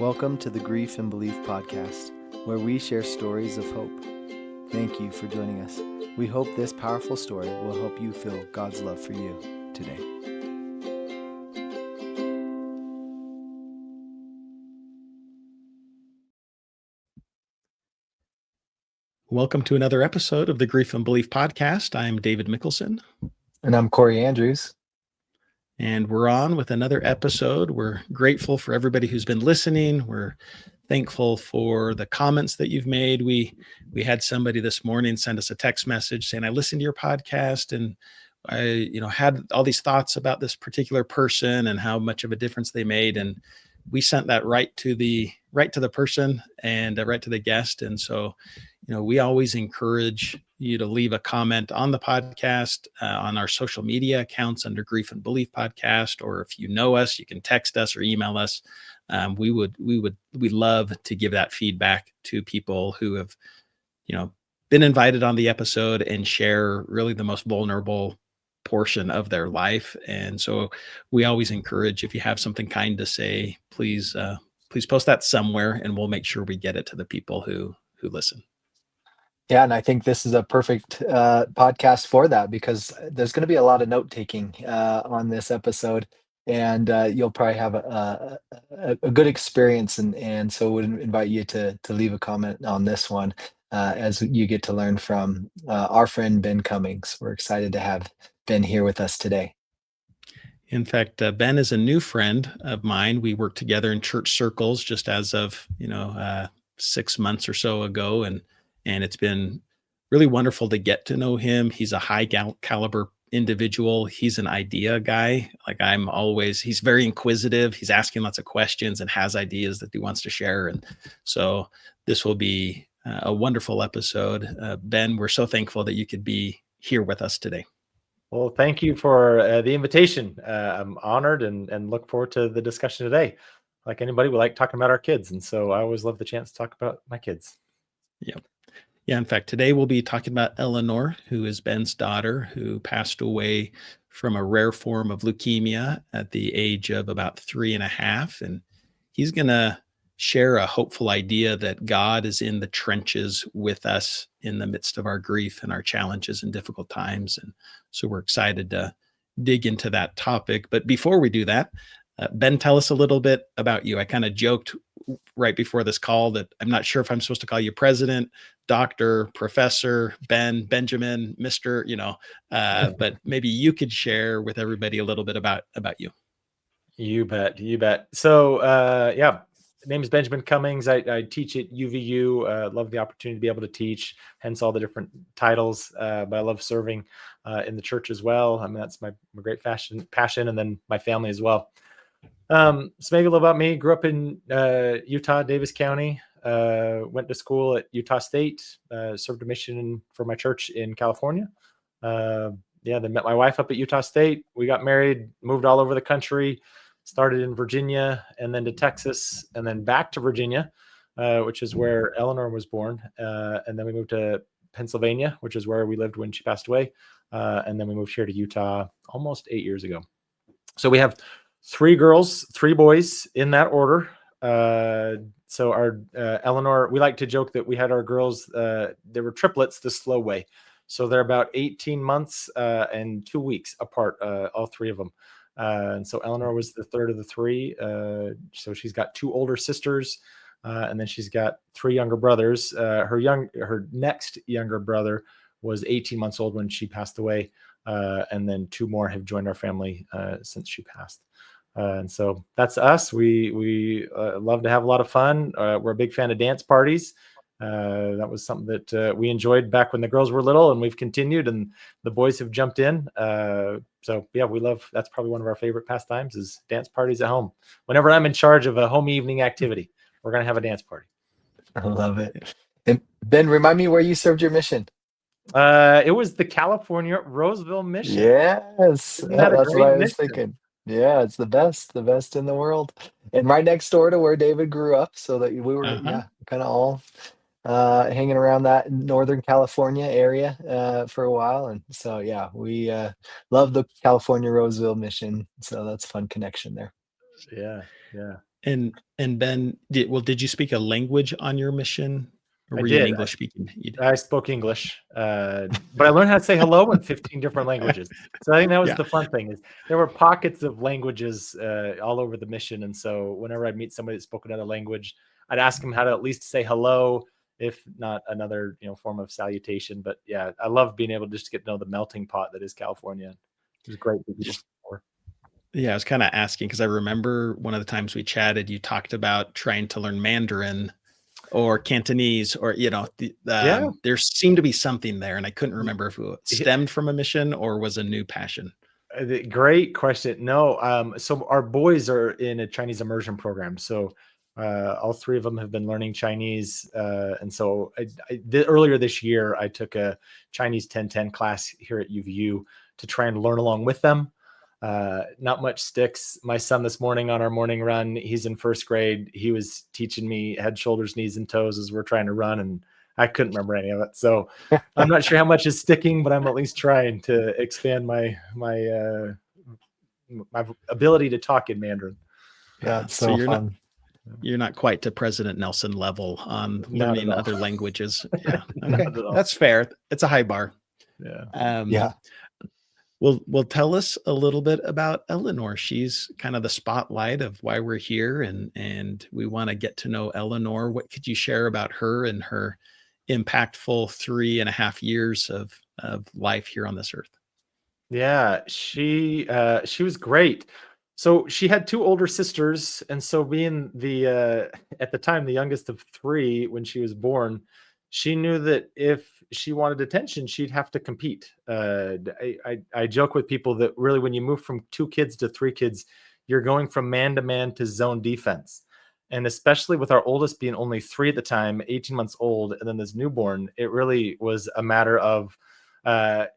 Welcome to the Grief and Belief podcast, where we share stories of hope. Thank you for joining us. We hope this powerful story will help you feel God's love for you today. Welcome to another episode of the Grief and Belief podcast. I'm David Mickelson. And I'm Kori Andrews. And we're on with another episode. We're grateful for everybody who's been listening. We're thankful for the comments that you've made. We had somebody this morning send us a text message saying, I listened to your podcast and I had all these thoughts about this particular person and how much of a difference they made. And we sent that right to the person and right to the guest. And so, we always encourage you to leave a comment on the podcast, on our social media accounts under Grief and Belief Podcast, or if you know us, you can text us or email us. We love to give that feedback to people who have, been invited on the episode and share really the most vulnerable portion of their life. And so we always encourage, if you have something kind to say, please post that somewhere and we'll make sure we get it to the people who listen. Yeah, and I think this is a perfect podcast for that, because there's going to be a lot of note taking on this episode, and you'll probably have a good experience. And so would invite you to leave a comment on this one as you get to learn from our friend Ben Cummings. We're excited to have Ben here with us today. In fact, Ben is a new friend of mine. We worked together in church circles just as of 6 months or so ago, and it's been really wonderful to get to know him. He's a high caliber individual. He's an idea guy. He's very inquisitive. He's asking lots of questions and has ideas that he wants to share. And so this will be a wonderful episode. Ben, we're so thankful that you could be here with us today. Well, thank you for the invitation. I'm honored and look forward to the discussion today. Like anybody, we like talking about our kids. And so I always love the chance to talk about my kids. Yep. Yeah, in fact, today we'll be talking about Eleanor, who is Ben's daughter, who passed away from a rare form of leukemia at the age of about 3.5. And he's going to share a hopeful idea that God is in the trenches with us in the midst of our grief and our challenges and difficult times. And so we're excited to dig into that topic. But before we do that, Ben, tell us a little bit about you. I kind of joked right before this call that I'm not sure if I'm supposed to call you president, doctor, professor, Ben, Benjamin, Mr., but maybe you could share with everybody a little bit about you. You bet. So, name is Benjamin Cummings. I teach at UVU. Love the opportunity to be able to teach, hence all the different titles. But I love serving in the church as well. I mean, that's my great passion, and then my family as well. So maybe a little about me. Grew up in Utah, Davis County. Went to school at Utah State. Served a mission for my church in California. Then met my wife up at Utah State. We got married, moved all over the country. Started in Virginia, and then to Texas, and then back to Virginia, which is where Eleanor was born. And then we moved to Pennsylvania, which is where we lived when she passed away. And then we moved here to Utah almost 8 years ago. So we have 3 girls, 3 boys in that order. So our Eleanor, we like to joke that we had our girls, they were triplets the slow way. So they're about 18 months and 2 weeks apart, all 3 of them. And so Eleanor was the third of the 3. So she's got 2 older sisters, and then she's got 3 younger brothers. Her next younger brother was 18 months old when she passed away. And then 2 more have joined our family since she passed. And so that's us. We love to have a lot of fun. We're a big fan of dance parties. That was something that we enjoyed back when the girls were little, and we've continued, and the boys have jumped in. We love, that's probably one of our favorite pastimes is dance parties at home. Whenever I'm in charge of a home evening activity, we're going to have a dance party. I love it. And Ben, remind me where you served your mission. It was the California Roseville mission. Yes, that's what I was thinking. Yeah, it's the best in the world, and right next door to where David grew up, so that we were kind of all hanging around that Northern California area for a while. And so we love the California Roseville mission, so that's a fun connection there. Yeah. And Ben, did you speak a language on your mission, or I were you an did. English speaking? You did. I spoke English, but I learned how to say hello in 15 different languages. So I think that was Yeah. the fun thing, is there were pockets of languages all over the mission. And so whenever I'd meet somebody that spoke another language, I'd ask them how to at least say hello, if not another, form of salutation. But yeah, I love being able to just get to know the melting pot that is California. It was great that people support. Yeah, I was kind of asking because I remember one of the times we chatted, you talked about trying to learn Mandarin or Cantonese, or Yeah. there seemed to be something there, and I couldn't remember if it stemmed from a mission or was a new passion. Great question. No, so our boys are in a Chinese immersion program. So all three of them have been learning Chinese. And so earlier this year, I took a Chinese 1010 class here at UVU to try and learn along with them. Not much sticks. My son this morning on our morning run, he's in first grade. He was teaching me head, shoulders, knees, and toes as we're trying to run, and I couldn't remember any of it. So I'm not sure how much is sticking, but I'm at least trying to expand my ability to talk in Mandarin. Yeah, it's so fun. You're not quite to President Nelson level on Not learning at all. other languages. Yeah. Not Okay. at all. That's fair. It's a high bar. Yeah. Yeah. Well, tell us a little bit about Eleanor. She's kind of the spotlight of why we're here, and we want to get to know Eleanor. What could you share about her and her impactful 3.5 years of life here on this earth? Yeah, she was great. So she had two older sisters, and so being the at the time the youngest of three when she was born, she knew that if she wanted attention, she'd have to compete. I joke with people that really when you move from 2 kids to 3 kids, you're going from man to man to zone defense. And especially with our oldest being only 3 at the time, 18 months old, and then this newborn, it really was a matter of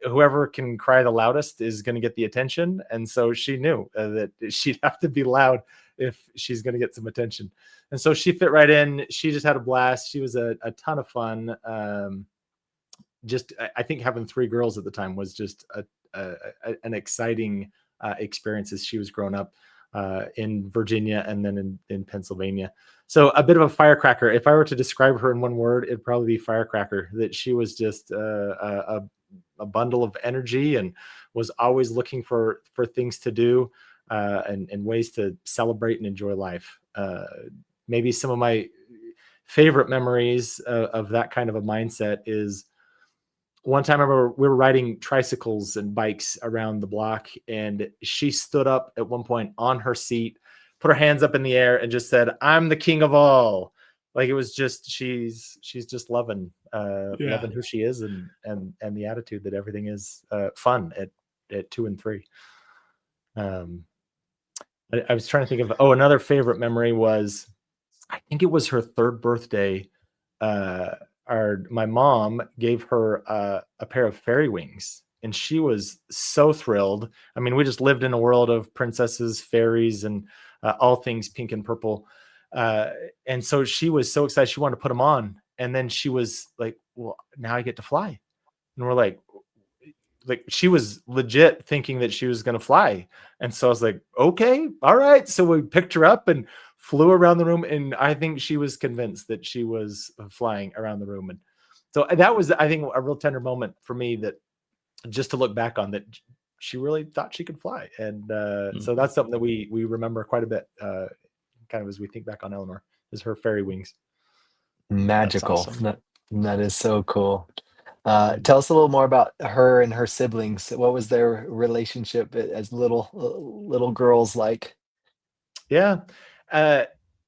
whoever can cry the loudest is going to get the attention. And so she knew that she'd have to be loud if she's going to get some attention. And so she fit right in. She just had a blast. She was a ton of fun. I think having 3 girls at the time was just an exciting experience as she was growing up in Virginia and then in Pennsylvania. So a bit of a firecracker. If I were to describe her in one word, it'd probably be firecracker. That she was just a bundle of energy and was always looking for things to do and ways to celebrate and enjoy life. Maybe some of my favorite memories of that kind of a mindset is one time I remember we were riding tricycles and bikes around the block, and she stood up at one point on her seat, put her hands up in the air, and just said, "I'm the king of all." Like it was just she's just loving loving who she is and the attitude that everything is fun at 2 and 3. I was trying to think of another favorite memory was I think it was her 3rd birthday. My mom gave her a pair of fairy wings, and she was so thrilled. I mean, we just lived in a world of princesses, fairies, and all things pink and purple. And so she was so excited. She wanted to put them on. And then she was like, well, now I get to fly. And we're like she was legit thinking that she was going to fly. And so I was like, okay, all right. So we picked her up and flew around the room. And I think she was convinced that she was flying around the room. And so that was, I think, a real tender moment for me, that just to look back on, that she really thought she could fly. And so that's something that we remember quite a bit, kind of as we think back on Eleanor, is her fairy wings. Magical. Awesome. That is so cool. Tell us a little more about her and her siblings. What was their relationship as little girls like? Yeah.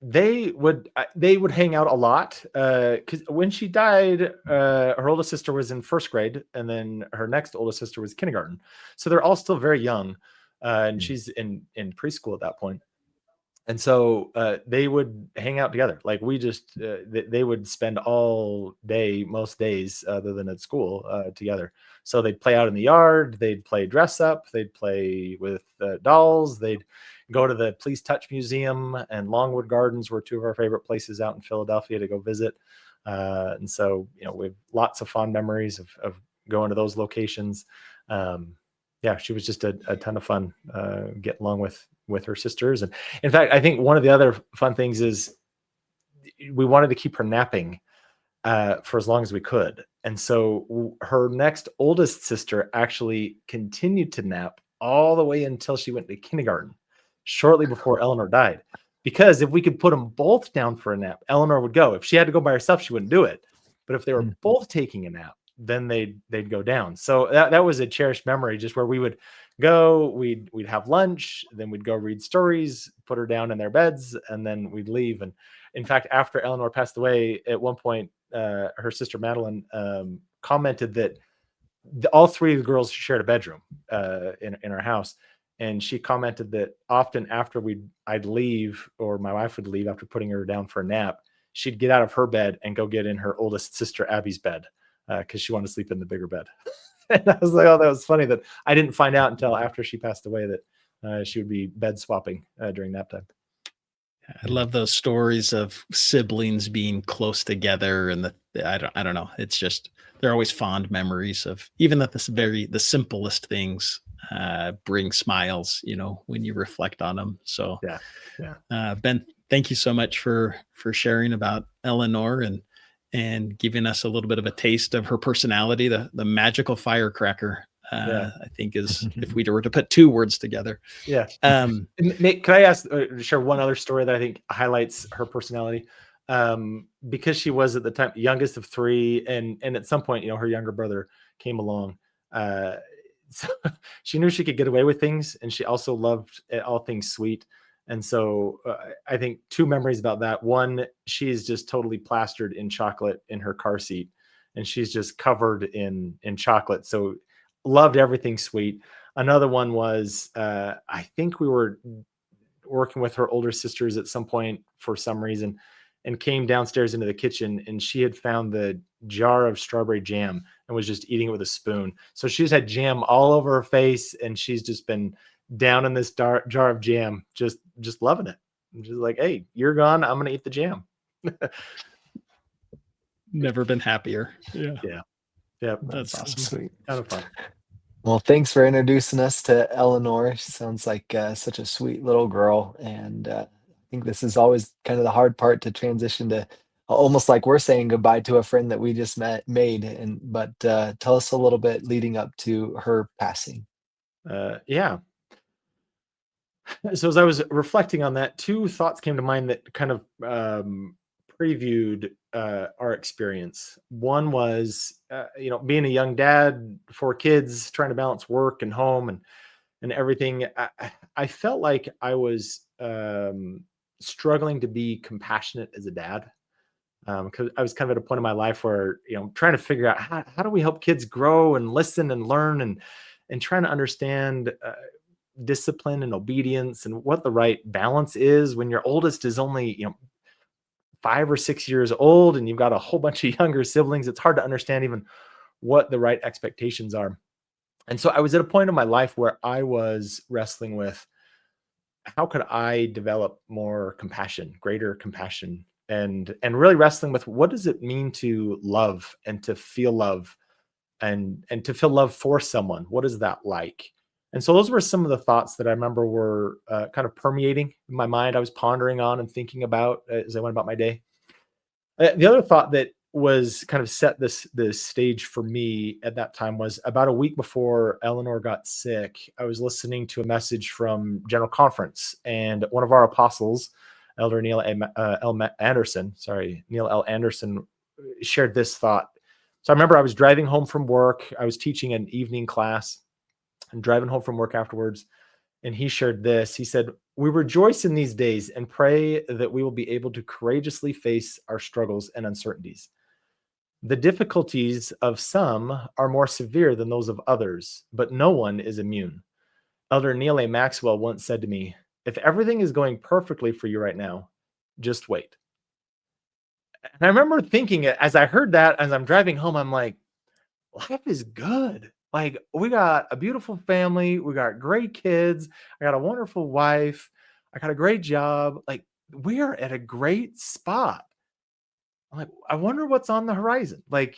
They would hang out a lot because when she died, her oldest sister was in first grade, and then her next oldest sister was kindergarten. So they're all still very young, and she's in preschool at that point. And so they would hang out together. Like we just they would spend all day, most days other than at school, together. So they'd play out in the yard, they'd play dress up, they'd play with dolls, they'd go to the Please Touch Museum, and Longwood Gardens were 2 of our favorite places out in Philadelphia to go visit. And so, we have lots of fond memories of going to those locations. Yeah, she was just a ton of fun getting along with with her sisters. And in fact, I think one of the other fun things is we wanted to keep her napping for as long as we could. And so her next oldest sister actually continued to nap all the way until she went to kindergarten, shortly before Eleanor died. Because if we could put them both down for a nap, Eleanor would go. If she had to go by herself, she wouldn't do it. But if they were both taking a nap, then they'd go down. So that was a cherished memory, just where we would go, we'd have lunch, then we'd go read stories, put her down in their beds, and then we'd leave. And in fact, after Eleanor passed away, at one point, her sister Madeline commented that all three of the girls shared a bedroom in our house. And she commented that often after I'd leave, or my wife would leave after putting her down for a nap, she'd get out of her bed and go get in her oldest sister Abby's bed because she wanted to sleep in the bigger bed. And I was like, oh, that was funny that I didn't find out until after she passed away that she would be bed swapping during nap time. I love those stories of siblings being close together, and I don't know. It's just, they're always fond memories of, even that the simplest things bring smiles, when you reflect on them. So yeah. Ben, thank you so much for sharing about Eleanor and giving us a little bit of a taste of her personality, the magical firecracker. I think is, if we were to put two words together. Yeah. Nate, can I share one other story that I think highlights her personality? Because she was at the time youngest of three, and at some point, her younger brother came along. So she knew she could get away with things, and she also loved all things sweet. And so I think two memories about that. One, she's just totally plastered in chocolate in her car seat, and she's just covered in chocolate. So loved everything sweet. Another one was, I think we were working with her older sisters at some point for some reason, and came downstairs into the kitchen, and she had found the jar of strawberry jam and was just eating it with a spoon. So she's had jam all over her face, and she's just been down in this jar of jam, just loving it. And she's like, hey, you're gone, I'm gonna eat the jam. Never been happier. Yeah. That's awesome. Sweet. Kind of fun. Well, thanks for introducing us to Eleanor. She sounds like such a sweet little girl. And I think this is always kind of the hard part, to transition to almost like we're saying goodbye to a friend that we just made. But tell us a little bit leading up to her passing. Yeah. So as I was reflecting on that, two thoughts came to mind that kind of previewed our experience. One was, being a young dad, 4 kids, trying to balance work and home and everything. I felt like I was struggling to be compassionate as a dad, because I was kind of at a point in my life where, trying to figure out how do we help kids grow and listen and learn, and trying to understand discipline and obedience and what the right balance is when your oldest is only 5 or 6 years old and you've got a whole bunch of younger siblings. It's hard to understand even what the right expectations are. And so I was at a point in my life where I was wrestling with, how could I develop more compassion, greater compassion, and really wrestling with, what does it mean to love and to feel love and to feel love for someone? What is that like? And so those were some of the thoughts that I remember were kind of permeating in my mind. I was pondering on and thinking about as I went about my day. The other thought that was kind of set this stage for me at that time was, about a week before Eleanor got sick, I was listening to a message from General Conference, and one of our apostles, Elder Neil L. Anderson, shared this thought. So I remember I was driving home from work. I was teaching an evening class and driving home from work afterwards. And he shared this. He said, we rejoice in these days and pray that we will be able to courageously face our struggles and uncertainties. The difficulties of some are more severe than those of others, but no one is immune. Elder Neil A. Maxwell once said to me, if everything is going perfectly for you right now, just wait. And I remember thinking, as I heard that, as I'm driving home, I'm like, life is good. Like, we got a beautiful family. We got great kids. I got a wonderful wife. I got a great job. Like, we are at a great spot. I'm like, I wonder what's on the horizon. Like,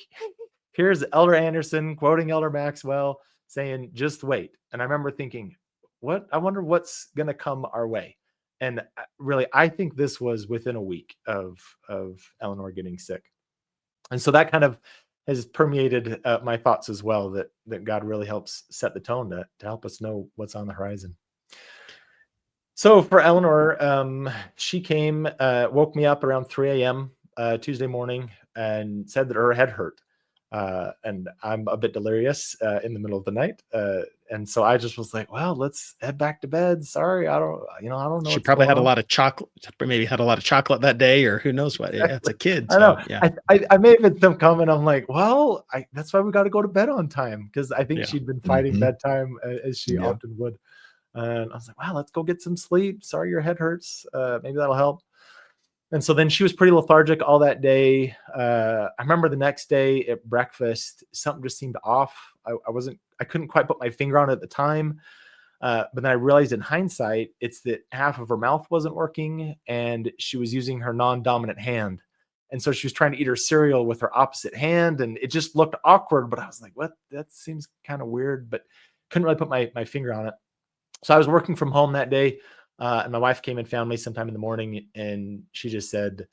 here's Elder Anderson quoting Elder Maxwell saying, just wait. And I remember thinking, I wonder what's going to come our way. And really, I think this was within a week of Eleanor getting sick. And so that kind of has permeated my thoughts as well, that God really helps set the tone to help us know what's on the horizon. So for Eleanor, she came, woke me up around 3 a.m. Tuesday morning and said that her head hurt. And I'm a bit delirious in the middle of the night. And so I just was like, well, let's head back to bed. Sorry, I don't know. She What's probably going had a on. lot of chocolate, maybe had a lot of chocolate that day, or who knows what. Yeah, it's a kid. I know. So, yeah. I made some comment. I'm like, well, that's why we got to go to bed on time, because I think Yeah. she'd been fighting bedtime as she Yeah. often would. And I was like, wow, let's go get some sleep. Sorry, your head hurts. Maybe that'll help. And so then she was pretty lethargic all that day. I remember the next day at breakfast, something just seemed off. I couldn't quite put my finger on it at the time. But then I realized in hindsight, it's that half of her mouth wasn't working and she was using her non-dominant hand. And so she was trying to eat her cereal with her opposite hand, and it just looked awkward. But I was like, what? That seems kind of weird, but couldn't really put my finger on it. So I was working from home that day, and my wife came and found me sometime in the morning, and she just said,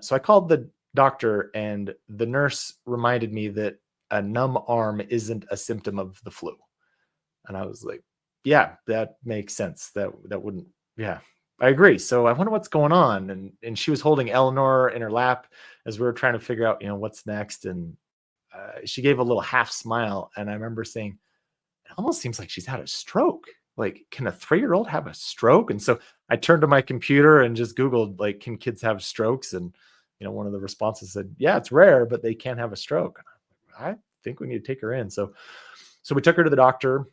so I called the doctor, and the nurse reminded me that a numb arm isn't a symptom of the flu. And I was like, yeah, that makes sense. That wouldn't, yeah, I agree. So I wonder what's going on. And she was holding Eleanor in her lap as we were trying to figure out, what's next. And she gave a little half smile. And I remember saying, it almost seems like she's had a stroke. Like, can a 3-year-old have a stroke? And so I turned to my computer and just Googled, like, can kids have strokes? And, one of the responses said, yeah, it's rare, but they can have a stroke. I think we need to take her in. So we took her to the doctor.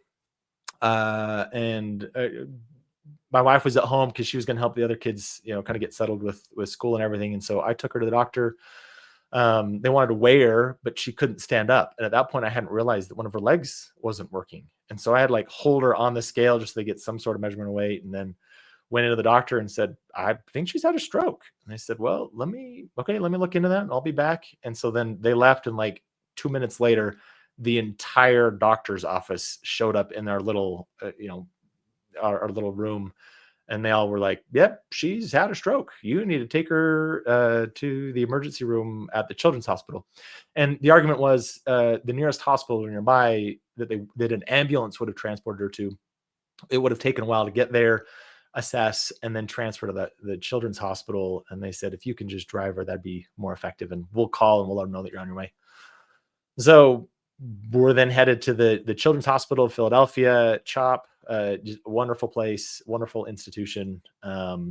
And my wife was at home because she was going to help the other kids, kind of get settled with school and everything. And so I took her to the doctor. They wanted to weigh her, but she couldn't stand up. And at that point, I hadn't realized that one of her legs wasn't working. And so I had hold her on the scale just to get some sort of measurement of weight. And then went into the doctor and said, I think she's had a stroke. And they said, well, let me look into that and I'll be back. And so then they left, and 2 minutes later, the entire doctor's office showed up in our little, our little room. And they all were like, yep, she's had a stroke. You need to take her to the emergency room at the children's hospital. And the argument was the nearest hospital nearby that an ambulance would have transported her to, it would have taken a while to get there, assess, and then transfer to the children's hospital. And they said, if you can just drive her, that'd be more effective. And we'll call and we'll let them know that you're on your way. So we're then headed to the Children's Hospital of Philadelphia, CHOP. Just a wonderful place, wonderful institution. But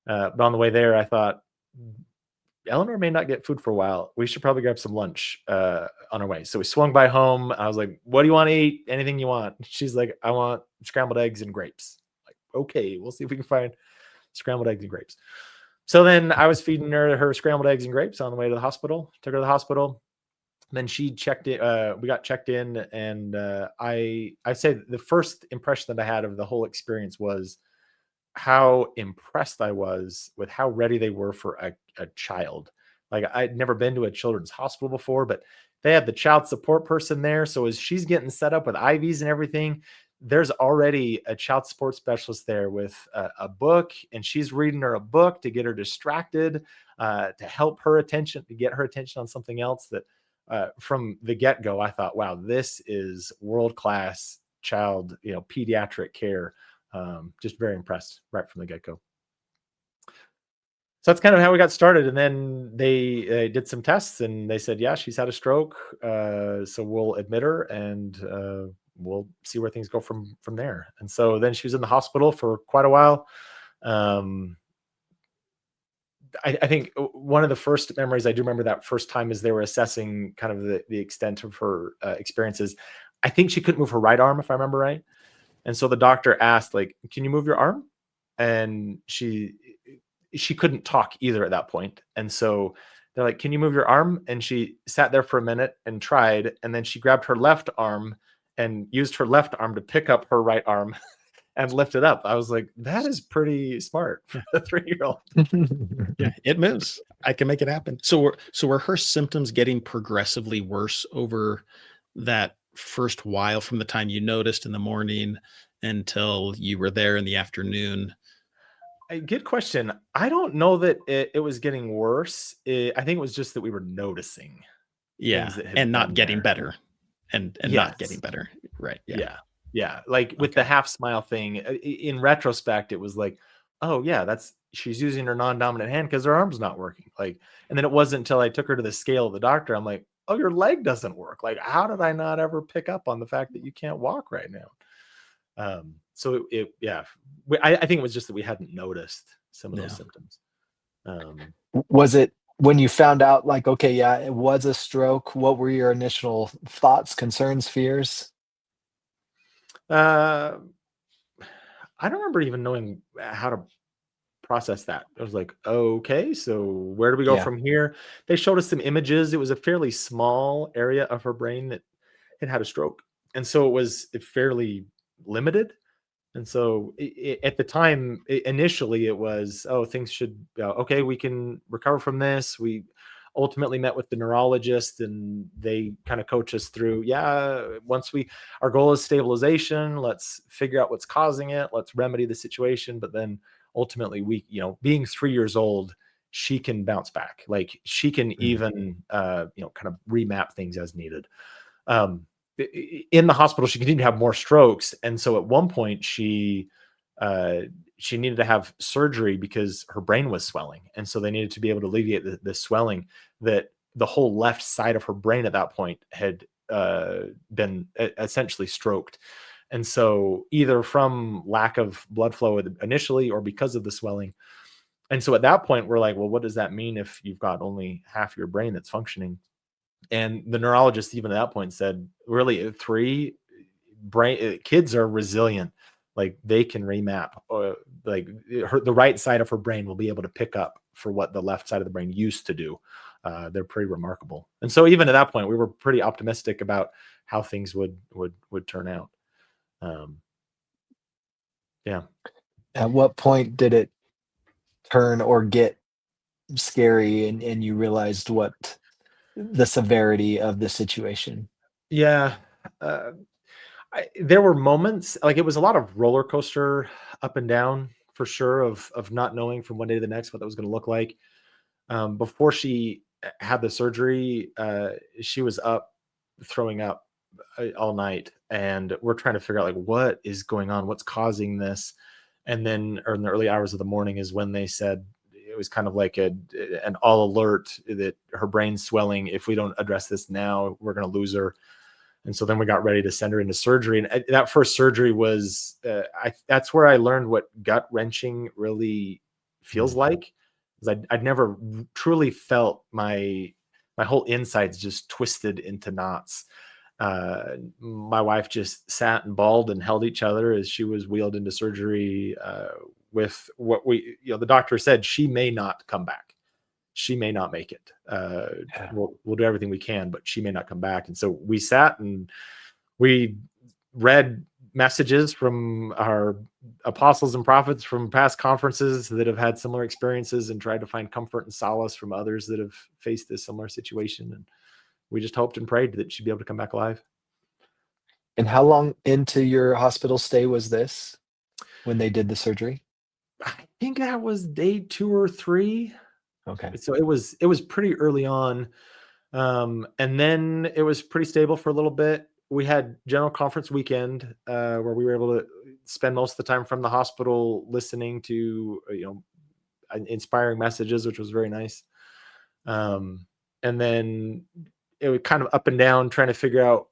on the way there, I thought, Eleanor may not get food for a while. We should probably grab some lunch on our way. So we swung by home. I was like, what do you want to eat? Anything you want. She's like, I want scrambled eggs and grapes. Like, okay, we'll see if we can find scrambled eggs and grapes. So then I was feeding her scrambled eggs and grapes on the way to the hospital. Took her to the hospital. Then she checked in. We got checked in, and I say the first impression that I had of the whole experience was how impressed I was with how ready they were for a child. Like, I'd never been to a children's hospital before, but they had the child support person there. So as she's getting set up with IVs and everything, there's already a child support specialist there with a book, and she's reading her a book to get her distracted, to help her attention, to get her attention on something else. That from the get-go, I thought, wow, this is world-class child, pediatric care. Just very impressed right from the get-go. So that's kind of how we got started. And then they did some tests, and they said, yeah, she's had a stroke. So we'll admit her, and we'll see where things go from there. And so then she was in the hospital for quite a while. I think one of the first memories I do remember that first time is they were assessing kind of the extent of her experiences. I think she couldn't move her right arm, if I remember right. And so the doctor asked, like, can you move your arm? And she couldn't talk either at that point. And so they're like, can you move your arm? And she sat there for a minute and tried. And then she grabbed her left arm and used her left arm to pick up her right arm and lift it up. I was like, that is pretty smart for a 3-year-old. Yeah, it moves. I can make it happen. So were her symptoms getting progressively worse over that first while, from the time you noticed in the morning until you were there in the afternoon? A good question. I don't know that it was getting worse. I think it was just that we were noticing Yeah, things that had and not been getting there. better, and not getting Yes. better. Right. Yeah. Yeah. Yeah. Like with the Okay. half smile thing, in retrospect, it was like, oh yeah, she's using her non-dominant hand because her arm's not working. Like, and then it wasn't until I took her to the scale of the doctor, I'm like, oh, your leg doesn't work. Like, how did I not ever pick up on the fact that you can't walk right now? So yeah, I think it was just that we hadn't noticed some of those Yeah. symptoms. Um, Was it when you found out, like, okay, yeah, it was a stroke? What were your initial thoughts, concerns, fears? uh, I don't remember even knowing how to process that. I was like, okay, so where do we go Yeah. from here? They showed us some images. It was a fairly small area of her brain that had a stroke. And so it was fairly limited. And so at the time, initially, it was, oh, things should, okay, we can recover from this. We ultimately met with the neurologist and they kind of coach us through, yeah, our goal is stabilization. Let's figure out what's causing it. Let's remedy the situation. But then ultimately, being 3 years old, she can bounce back. Like she can Mm. even, kind of remap things as needed. Um, in the hospital, she continued to have more strokes, and so at one point uh, she needed to have surgery because her brain was swelling, and so they needed to be able to alleviate the swelling. That the whole left side of her brain at that point had been essentially stroked, and so either from lack of blood flow initially or because of the swelling. And so at that point, we're like, well, what does that mean if you've got only half your brain that's functioning? And the neurologist even at that point said, really, at 3, kids are resilient. Like they can remap, like the right side of her brain will be able to pick up for what the left side of the brain used to do. They're pretty remarkable. And so even at that point, we were pretty optimistic about how things would turn out. Um, yeah. At what point did it turn or get scary, and you realized what the severity of the situation? Yeah. Uh, there were moments, like it was a lot of roller coaster up and down for sure, of not knowing from one day to the next what that was going to look like. Before she had the surgery, she was up throwing up all night, and we're trying to figure out like what is going on, what's causing this. And then, or in the early hours of the morning, is when they said it was kind of like an all alert that her brain's swelling. If we don't address this now, we're going to lose her. And so then we got ready to send her into surgery. And that first surgery was, that's where I learned what gut wrenching really feels Mm. like. Because I'd never truly felt my whole insides just twisted into knots. My wife just sat and bawled and held each other as she was wheeled into surgery, with what the doctor said, she may not come back. She may not make it. Yeah. We'll do everything we can, but she may not come back. And so we sat and we read messages from our apostles and prophets from past conferences that have had similar experiences and tried to find comfort and solace from others that have faced this similar situation. And we just hoped and prayed that she'd be able to come back alive. And how long into your hospital stay was this when they did the surgery? I think that was day 2 or 3. Okay. So it was pretty early on. And then it was pretty stable for a little bit. We had general conference weekend, where we were able to spend most of the time from the hospital listening to, inspiring messages, which was very nice. And then it was kind of up and down trying to figure out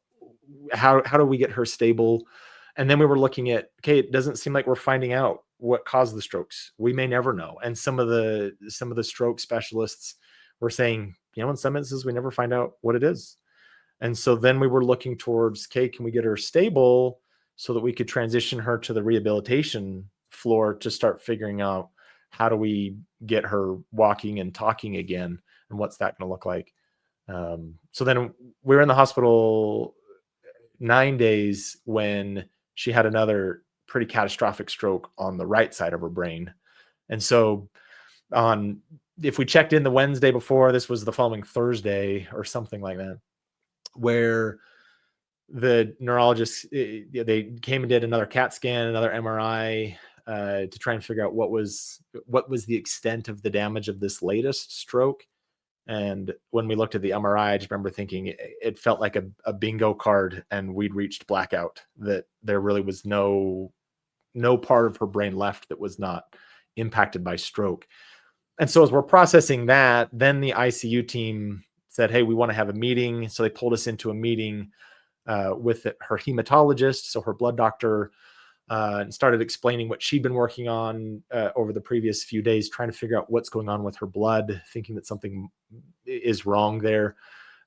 how do we get her stable. And then we were looking at, okay, it doesn't seem like we're finding out what caused the strokes. We may never know. And some of the stroke specialists were saying, in some instances, we never find out what it is. And so then we were looking towards, okay, can we get her stable so that we could transition her to the rehabilitation floor to start figuring out how do we get her walking and talking again, and what's that going to look like. So then we were in the hospital 9 days when she had another pretty catastrophic stroke on the right side of her brain. And so if we checked in the Wednesday before, this was the following Thursday or something like that, where the neurologists, they came and did another CAT scan, another MRI, to try and figure out what was the extent of the damage of this latest stroke. And when we looked at the MRI, I just remember thinking it felt like a bingo card, and we'd reached blackout, that there really was no part of her brain left that was not impacted by stroke. And so as we're processing that, then the ICU team said, hey, we want to have a meeting. So they pulled us into a meeting with her hematologist, so her blood doctor, and started explaining what she'd been working on over the previous few days, trying to figure out what's going on with her blood, thinking that something is wrong there.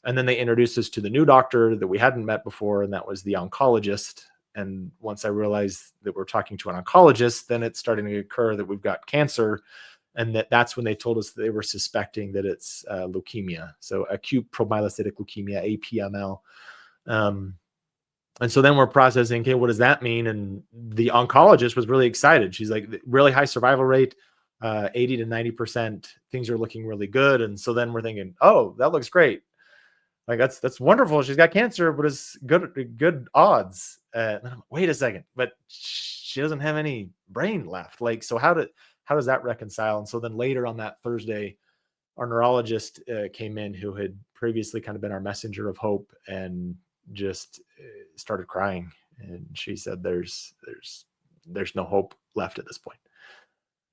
And then they introduced us to the new doctor that we hadn't met before, and that was the oncologist. And once I realized that we're talking to an oncologist, then it's starting to occur that we've got cancer, and that's when they told us that they were suspecting that it's leukemia, so acute promyelocytic leukemia, APML. And so then we're processing, okay, what does that mean? And the oncologist was really excited. She's like, really high survival rate, 80 to 90%. Things are looking really good. And so then we're thinking, oh, that looks great. Like, that's wonderful. She's got cancer, but it's good odds. And I'm like, wait a second, but she doesn't have any brain left. Like, so how does that reconcile? And so then later on that Thursday, our neurologist came in, who had previously kind of been our messenger of hope, and just started crying. And she said, there's no hope left at this point.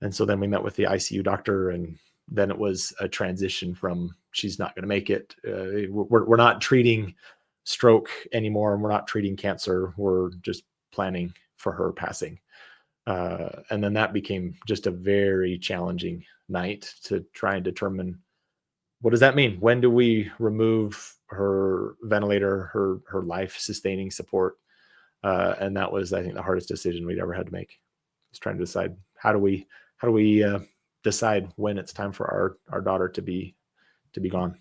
And so then we met with the ICU doctor, and then it was a transition from, she's not going to make it. We're not treating stroke anymore, and we're not treating cancer. We're just planning for her passing. And then that became just a very challenging night to try and determine, what does that mean? When do we remove her ventilator, her life sustaining support? And that was, I think, the hardest decision we'd ever had to make. Just trying to decide, how do we decide when it's time for our daughter to be gone.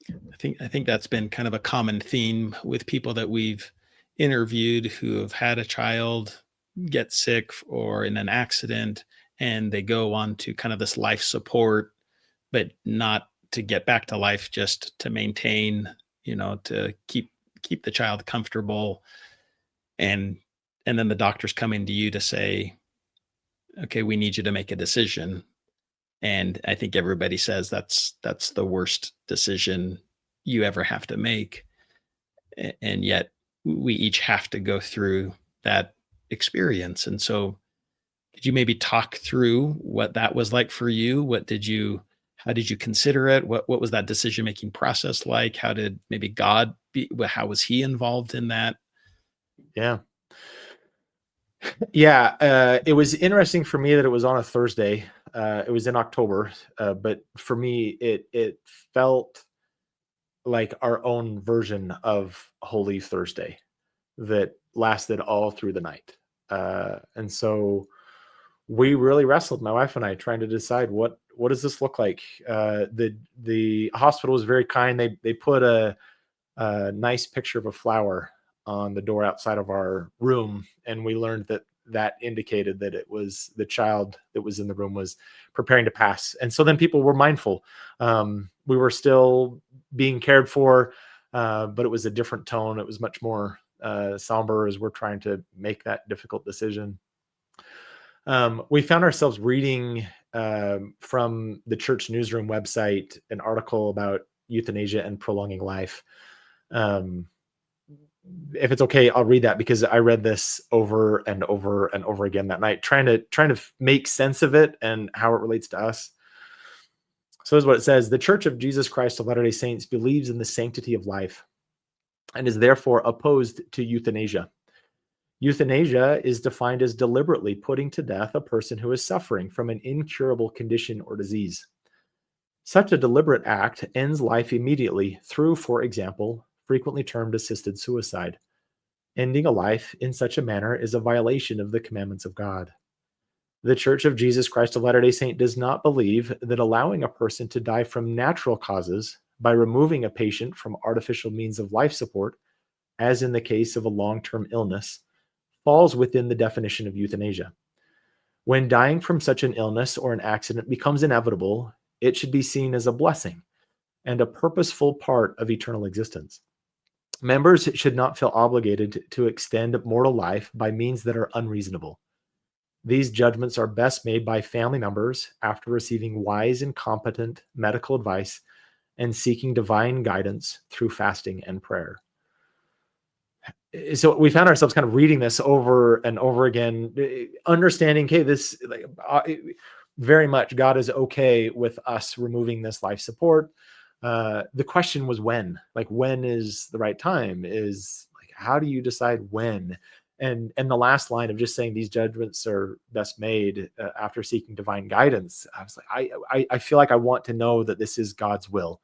I think that's been kind of a common theme with people that we've interviewed who have had a child get sick or in an accident, and they go on to kind of this life support, but not to get back to life, just to maintain, to keep the child comfortable. And then the doctor's coming to you to say, okay, we need you to make a decision. And I think everybody says that's the worst decision you ever have to make. And yet we each have to go through that experience. And so could you maybe talk through what that was like for you? How did you consider it? What was that decision-making process like? How did maybe God how was he involved in that? Yeah. It was interesting for me that it was on a Thursday. It was in October, but for me, it felt like our own version of Holy Thursday that lasted all through the night. And so we really wrestled, my wife and I, trying to decide what does this look like. The hospital was very kind. They put a nice picture of a flower on the door outside of our room, and we learned that indicated that it was the child that was in the room was preparing to pass. And so then people were mindful. We were still being cared for, but it was a different tone. It was much more somber as we're trying to make that difficult decision. We found ourselves reading from the church newsroom website an article about euthanasia and prolonging life. If it's okay, I'll read that, because I read this over and over and over again that night, trying to make sense of it and how it relates to us. So here's what it says. The Church of Jesus Christ of Latter-day Saints believes in the sanctity of life and is therefore opposed to euthanasia. Euthanasia is defined as deliberately putting to death a person who is suffering from an incurable condition or disease. Such a deliberate act ends life immediately through, for example, frequently termed assisted suicide. Ending a life in such a manner is a violation of the commandments of God. The Church of Jesus Christ of Latter-day Saints does not believe that allowing a person to die from natural causes by removing a patient from artificial means of life support, as in the case of a long-term illness, falls within the definition of euthanasia. When dying from such an illness or an accident becomes inevitable, it should be seen as a blessing and a purposeful part of eternal existence. Members should not feel obligated to extend mortal life by means that are unreasonable. These judgments are best made by family members after receiving wise and competent medical advice and seeking divine guidance through fasting and prayer. So we found ourselves kind of reading this over and over again, understanding, okay, this very much God is okay with us removing this life support. The question was when, like, when is the right time? Is like, how do you decide when? And the last line of just saying these judgments are best made after seeking divine guidance. I was like, I feel like I want to know that this is God's will,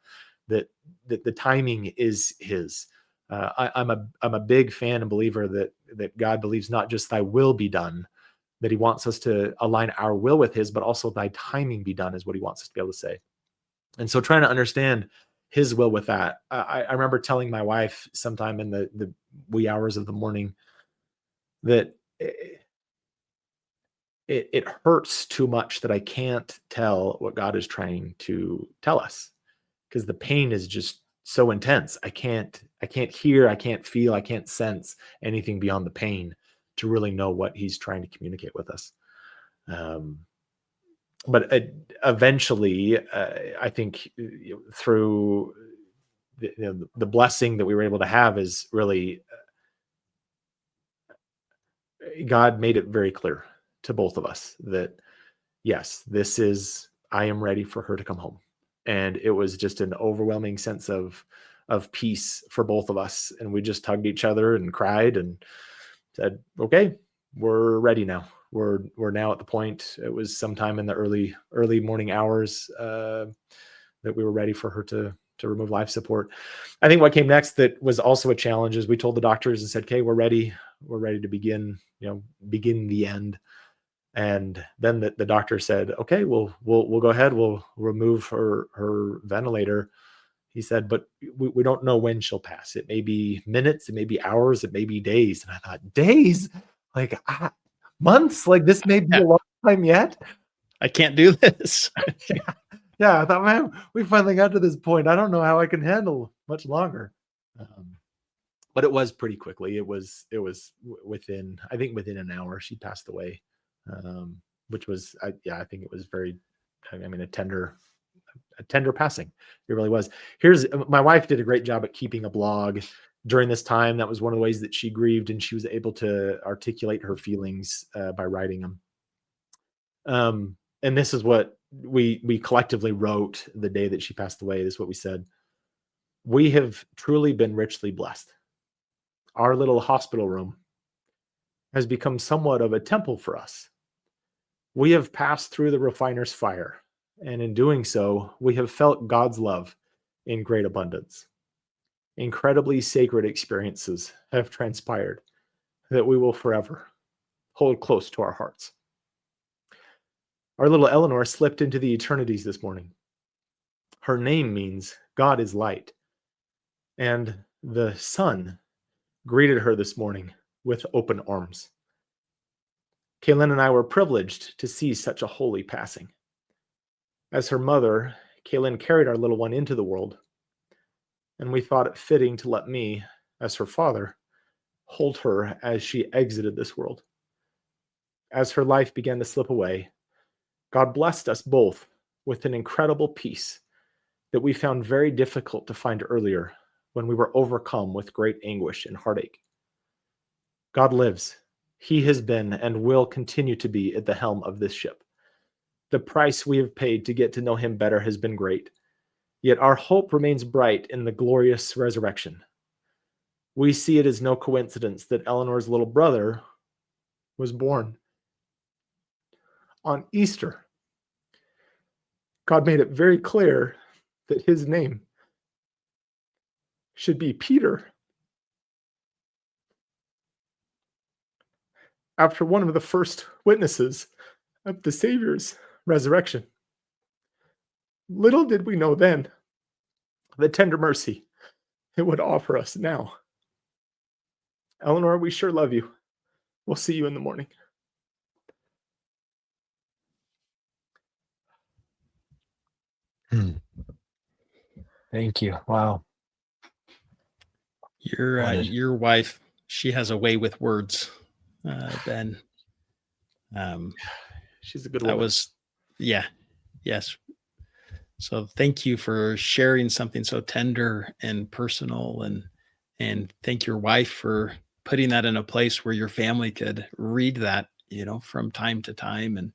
that the timing is His. I'm a big fan and believer that God believes not just Thy will be done, that He wants us to align our will with His, but also Thy timing be done is what He wants us to be able to say. And so trying to understand His will with that. I remember telling my wife sometime in the wee hours of the morning that it hurts too much that I can't tell what God is trying to tell us, because the pain is just so intense. I can't hear, I can't feel, I can't sense anything beyond the pain to really know what He's trying to communicate with us. But eventually, I think through the blessing that we were able to have is really God made it very clear to both of us that, yes, this is, I am ready for her to come home. And it was just an overwhelming sense of peace for both of us. And we just hugged each other and cried and said, okay, we're ready now. We're now at the point, it was sometime in the early morning hours that we were ready for her to remove life support. I think what came next that was also a challenge is we told the doctors and said, okay, we're ready to begin the end. And then the doctor said, okay, we'll go ahead. We'll remove her ventilator. He said, but we don't know when she'll pass. It may be minutes, it may be hours, it may be days. And I thought, days? Like months? Like this may be a long time yet? I can't do this. Yeah, I thought, man, we finally got to this point. I don't know how I can handle much longer. But it was pretty quickly. It was within an hour she passed away, which was, I think it was very, a tender passing. It really was. My wife did a great job at keeping a blog during this time. That was one of the ways that she grieved, and she was able to articulate her feelings by writing them. And this is what we collectively wrote the day that she passed away. This is what we said: we have truly been richly blessed. Our little hospital room has become somewhat of a temple for us. We have passed through the refiner's fire, and in doing so, we have felt God's love in great abundance. Incredibly sacred experiences have transpired that we will forever hold close to our hearts. Our little Eleanor slipped into the eternities this morning. Her name means God is light, and the sun greeted her this morning with open arms. Kaylin and I were privileged to see such a holy passing. As her mother, Kaylin carried our little one into the world, and we thought it fitting to let me, as her father, hold her as she exited this world. As her life began to slip away, God blessed us both with an incredible peace that we found very difficult to find earlier when we were overcome with great anguish and heartache. God lives. He has been and will continue to be at the helm of this ship. The price we have paid to get to know Him better has been great, yet our hope remains bright in the glorious resurrection. We see it as no coincidence that Eleanor's little brother was born on Easter. God made it very clear that his name should be Peter, after one of the first witnesses of the Savior's resurrection. Little did we know then the tender mercy it would offer us now. Eleanor, we sure love you. We'll see you in the morning. Thank you. Wow. wanted. Your wife, she has a way with words, Ben. She's a good That woman. was, yeah, yes. So thank you for sharing something so tender and personal, and thank your wife for putting that in a place where your family could read that, from time to time, and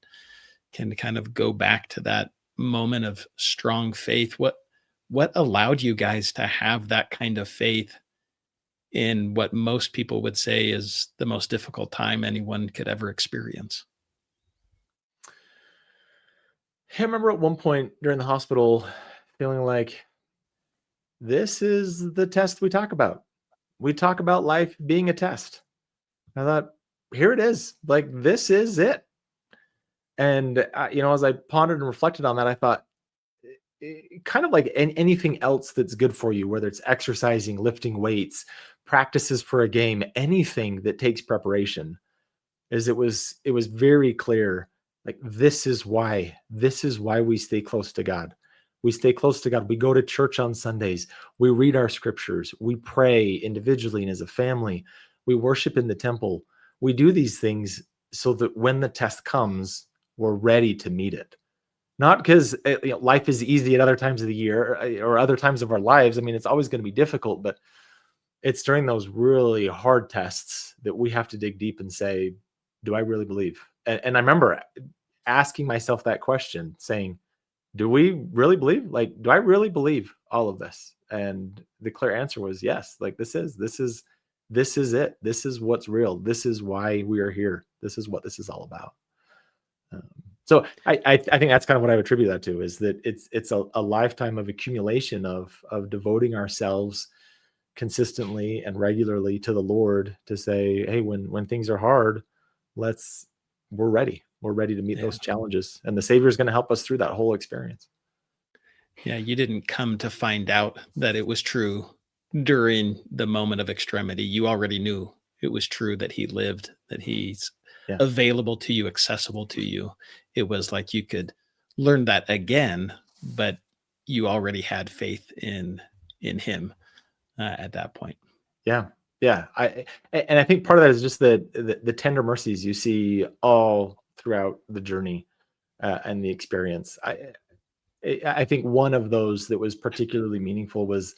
can kind of go back to that moment of strong faith. What allowed you guys to have that kind of faith in what most people would say is the most difficult time anyone could ever experience? I remember at one point during the hospital feeling like this is the test we talk about. We talk about life being a test. I thought, here it is. Like, this is it. And, as I pondered and reflected on that, I thought, kind of like anything else that's good for you, whether it's exercising, lifting weights, practices for a game, anything that takes preparation, is it was very clear, like, this is why we stay close to God. We stay close to God. We go to church on Sundays. We read our scriptures. We pray individually and as a family. We worship in the temple. We do these things so that when the test comes, we're ready to meet it. Not because life is easy at other times of the year or other times of our lives. I mean, it's always going to be difficult, but it's during those really hard tests that we have to dig deep and say, do I really believe? And I remember asking myself that question, saying, do we really believe? Like, do I really believe all of this? And the clear answer was yes. Like, this is it. This is what's real. This is why we are here. This is what this is all about. So I think that's kind of what I would attribute that to, is that it's a lifetime of accumulation of devoting ourselves consistently and regularly to the Lord to say, hey, when things are hard, we're ready. We're ready to meet those challenges, and the Savior is going to help us through that whole experience. Yeah, you didn't come to find out that it was true during the moment of extremity. You already knew it was true, that he lived, that he's available to you, accessible to you. It was like you could learn that again, but you already had faith in him at that point. Yeah. I think part of that is just the tender mercies you see all throughout the journey and the experience. I think one of those that was particularly meaningful was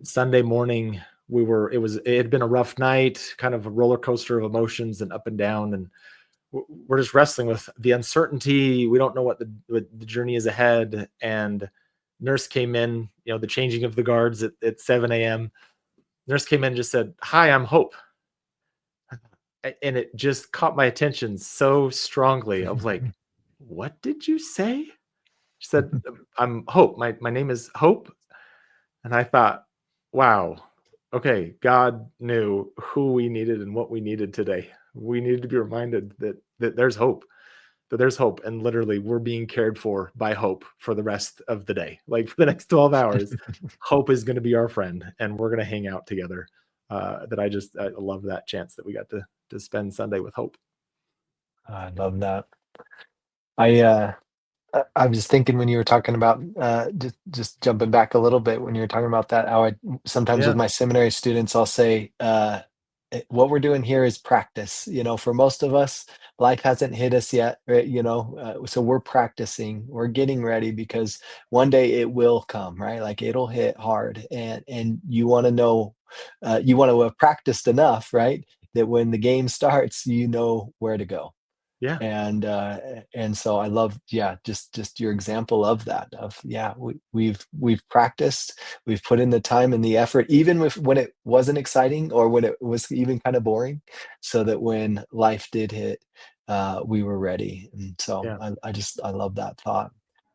Sunday morning. It had been a rough night, kind of a roller coaster of emotions and up and down, and we're just wrestling with the uncertainty. We don't know what the journey is ahead. And nurse came in, the changing of the guards at 7 a.m. Nurse came in and just said, "Hi, I'm Hope." And it just caught my attention so strongly of like, what did you say? She said, "I'm Hope. My name is Hope." And I thought, wow, okay, God knew who we needed and what we needed today. We needed to be reminded that there's hope, and literally we're being cared for by Hope for the rest of the day. Like, for the next 12 hours, Hope is going to be our friend, and we're going to hang out together. I love that chance that we got to spend Sunday with Hope. I love that. I was thinking when you were talking about just jumping back a little bit when you were talking about that, how I sometimes with my seminary students, I'll say, what we're doing here is practice. For most of us, life hasn't hit us yet, right? So we're practicing, we're getting ready, because one day it will come, right? Like, it'll hit hard, and you want to know, you want to have practiced enough, right? That when the game starts, you know where to go. Yeah. And so I love, just your example of that, of, we've practiced, we've put in the time and the effort, even when it wasn't exciting, or when it was even kind of boring, so that when life did hit, we were ready. And so I love that thought.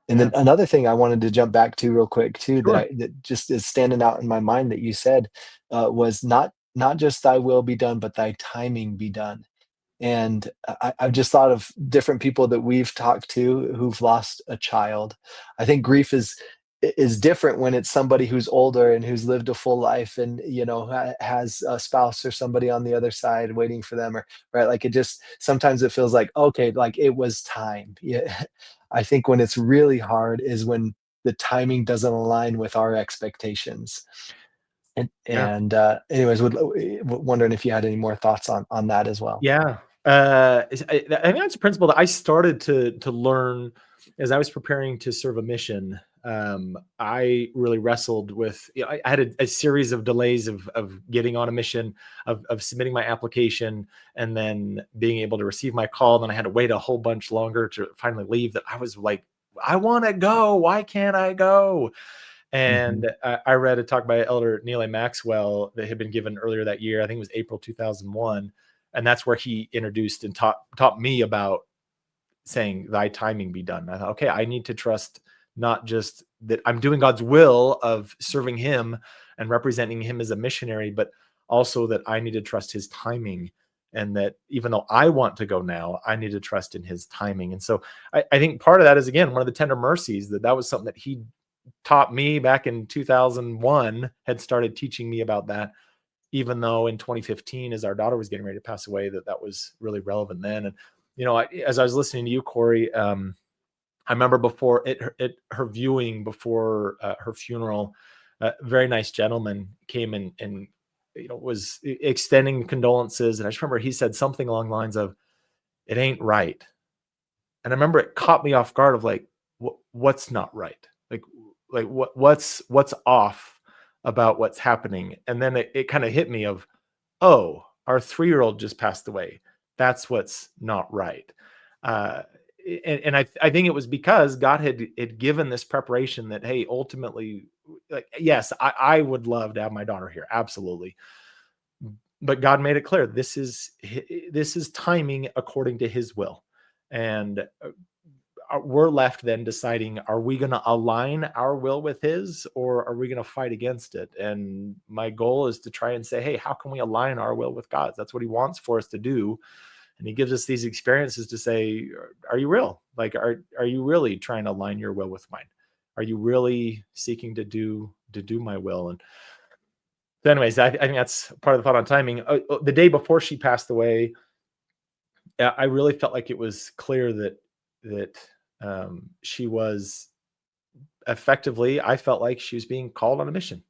And then another thing I wanted to jump back to real quick too, Sure. that just is standing out in my mind, that you said, was not just thy will be done, but thy timing be done. And I've just thought of different people that we've talked to who've lost a child. I think grief is different when it's somebody who's older and who's lived a full life, and has a spouse or somebody on the other side waiting for them, or right, like, it just sometimes it feels like, okay, like it was time. Yeah. I think when it's really hard is when the timing doesn't align with our expectations. And anyways, wondering if you had any more thoughts on that as well. Yeah. I think that's a principle that I started to learn as I was preparing to serve a mission. I really wrestled with, I had a series of delays of getting on a mission, of submitting my application, and then being able to receive my call. Then I had to wait a whole bunch longer to finally leave. That I was like, I want to go. Why can't I go? And I read a talk by Elder Neil A. Maxwell that had been given earlier that year. I think it was April 2001. And that's where he introduced and taught me about saying, thy timing be done. I thought, okay, I need to trust not just that I'm doing God's will of serving him and representing him as a missionary, but also that I need to trust his timing. And that even though I want to go now, I need to trust in his timing. And so I think part of that is, again, one of the tender mercies that was something that he taught me back in 2001, had started teaching me about that, even though in 2015, as our daughter was getting ready to pass away, that was really relevant then. And, as I was listening to you, Kori, I remember before her viewing before her funeral, a very nice gentleman came and was extending condolences. And I just remember he said something along the lines of, it ain't right. And I remember it caught me off guard of like, what's not right? Like what's off about what's happening? And then it kind of hit me of, oh, our 3-year-old just passed away. That's what's not right. And I think it was because God had given this preparation that, hey, ultimately, like, yes, I would love to have my daughter here. Absolutely. But God made it clear, this is timing according to his will. And we're left then deciding, are we going to align our will with his, or are we going to fight against it? And my goal is to try and say, hey, how can we align our will with God's? That's what he wants for us to do. And he gives us these experiences to say, are you real? Like, are you really trying to align your will with mine? Are you really seeking to do my will? And so anyways, I think that's part of the thought on timing. The day before she passed away, I really felt like it was clear that she was effectively, I felt like she was being called on a mission,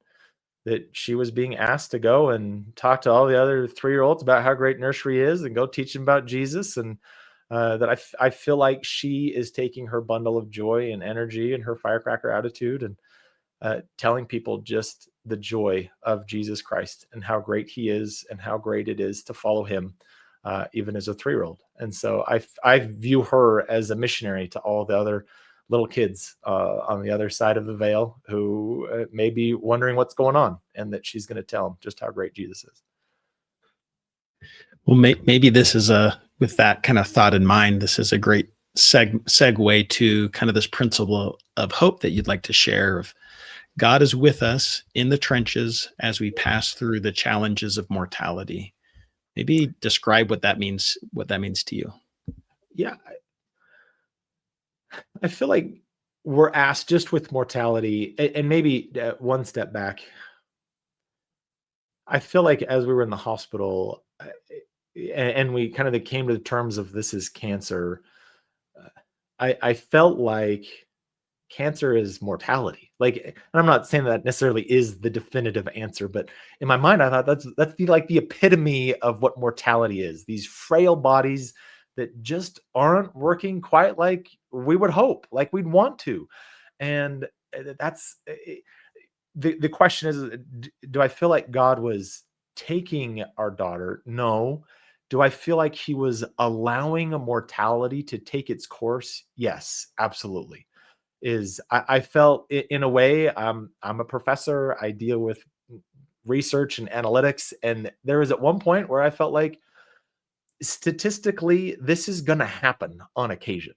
that she was being asked to go and talk to all the other 3-year-olds about how great nursery is and go teach them about Jesus. And that I feel like she is taking her bundle of joy and energy and her firecracker attitude and telling people just the joy of Jesus Christ and how great he is and how great it is to follow him, even as a 3-year-old. And so I view her as a missionary to all the other little kids on the other side of the veil who may be wondering what's going on, and that she's going to tell them just how great Jesus is. Well, maybe this is with that kind of thought in mind, this is a great segue to kind of this principle of hope that you'd like to share. Of God is with us in the trenches as we pass through the challenges of mortality. Maybe describe what that means to you. Yeah. I feel like we're asked just with mortality, and maybe one step back. I feel like as we were in the hospital and we kind of came to the terms of this is cancer, I felt like cancer is mortality. Like, and I'm not saying that necessarily is the definitive answer, but in my mind, I thought that's like the epitome of what mortality is. These frail bodies that just aren't working quite like we would hope, like we'd want to. And that's the question is, do I feel like God was taking our daughter? No. Do I feel like he was allowing a mortality to take its course? Yes, absolutely. I felt in a way, I'm a professor. I deal with research and analytics. And there was at one point where I felt like statistically, this is going to happen on occasion,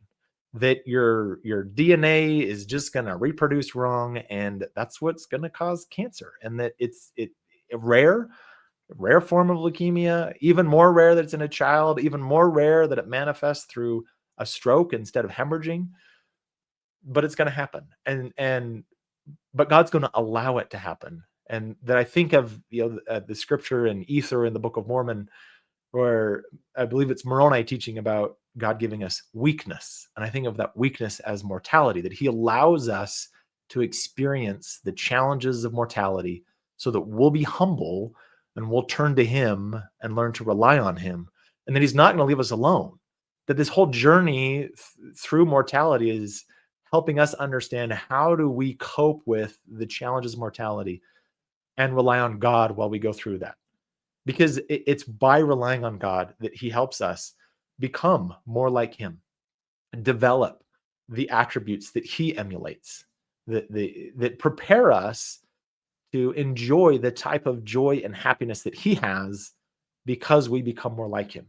that your DNA is just going to reproduce wrong. And that's what's going to cause cancer. And that it's a rare form of leukemia, even more rare that it's in a child, even more rare that it manifests through a stroke instead of hemorrhaging. But it's going to happen. But God's going to allow it to happen. And that I think of, the scripture in Ether in the Book of Mormon, where I believe it's Moroni teaching about God giving us weakness. And I think of that weakness as mortality, that he allows us to experience the challenges of mortality so that we'll be humble and we'll turn to him and learn to rely on him. And that he's not going to leave us alone. That this whole journey through mortality is helping us understand how do we cope with the challenges of mortality and rely on God while we go through that. Because it's by relying on God that he helps us become more like him, develop the attributes that he emulates, that prepare us to enjoy the type of joy and happiness that he has, because we become more like him.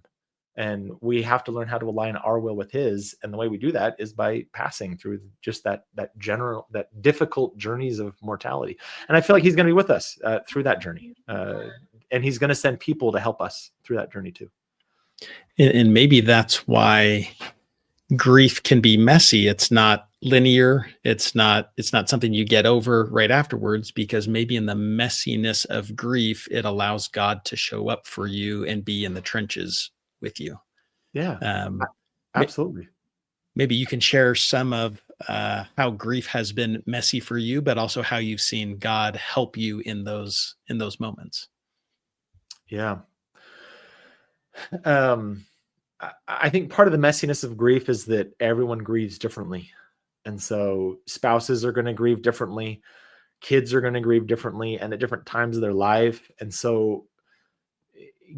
And we have to learn how to align our will with his. And the way we do that is by passing through just that difficult journeys of mortality. And I feel like he's going to be with us through that journey. And he's going to send people to help us through that journey too. And maybe that's why grief can be messy. It's not linear. It's not something you get over right afterwards, because maybe in the messiness of grief, it allows God to show up for you and be in the trenches with you. Yeah, absolutely. Maybe you can share some of how grief has been messy for you, but also how you've seen God help you in those moments. Yeah. I think part of the messiness of grief is that everyone grieves differently. And so spouses are going to grieve differently. Kids are going to grieve differently and at different times of their life. And so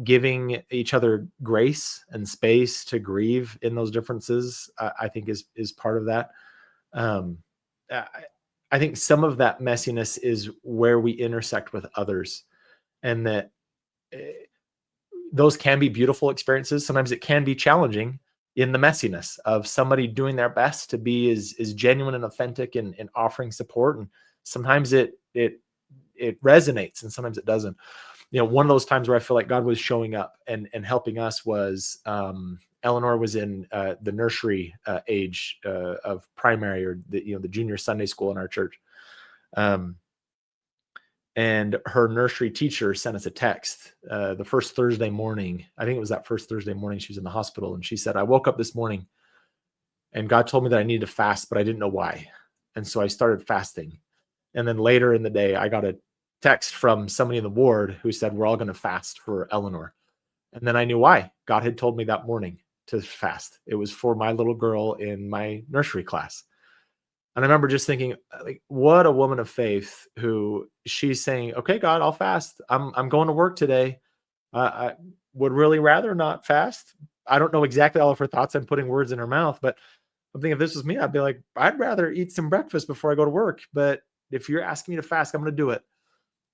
giving each other grace and space to grieve in those differences, I think is part of that. I think some of that messiness is where we intersect with others, and that those can be beautiful experiences. Sometimes it can be challenging in the messiness of somebody doing their best to be as genuine and authentic and offering support. And sometimes it resonates and sometimes it doesn't. One of those times where I feel like God was showing up and helping us was Eleanor was in the nursery age of primary, or the junior Sunday school in our church. And her nursery teacher sent us a text the first Thursday morning. I think it was that first Thursday morning she was in the hospital. And she said, I woke up this morning and God told me that I needed to fast, but I didn't know why. And so I started fasting. And then later in the day, I got a text from somebody in the ward who said, we're all going to fast for Eleanor. And then I knew why. God had told me that morning to fast. It was for my little girl in my nursery class. And I remember just thinking, like, what a woman of faith, who she's saying, okay, God, I'll fast. I'm going to work today. I would really rather not fast. I don't know exactly all of her thoughts. I'm putting words in her mouth, but I'm thinking if this was me, I'd be like, I'd rather eat some breakfast before I go to work. But if you're asking me to fast, I'm going to do it.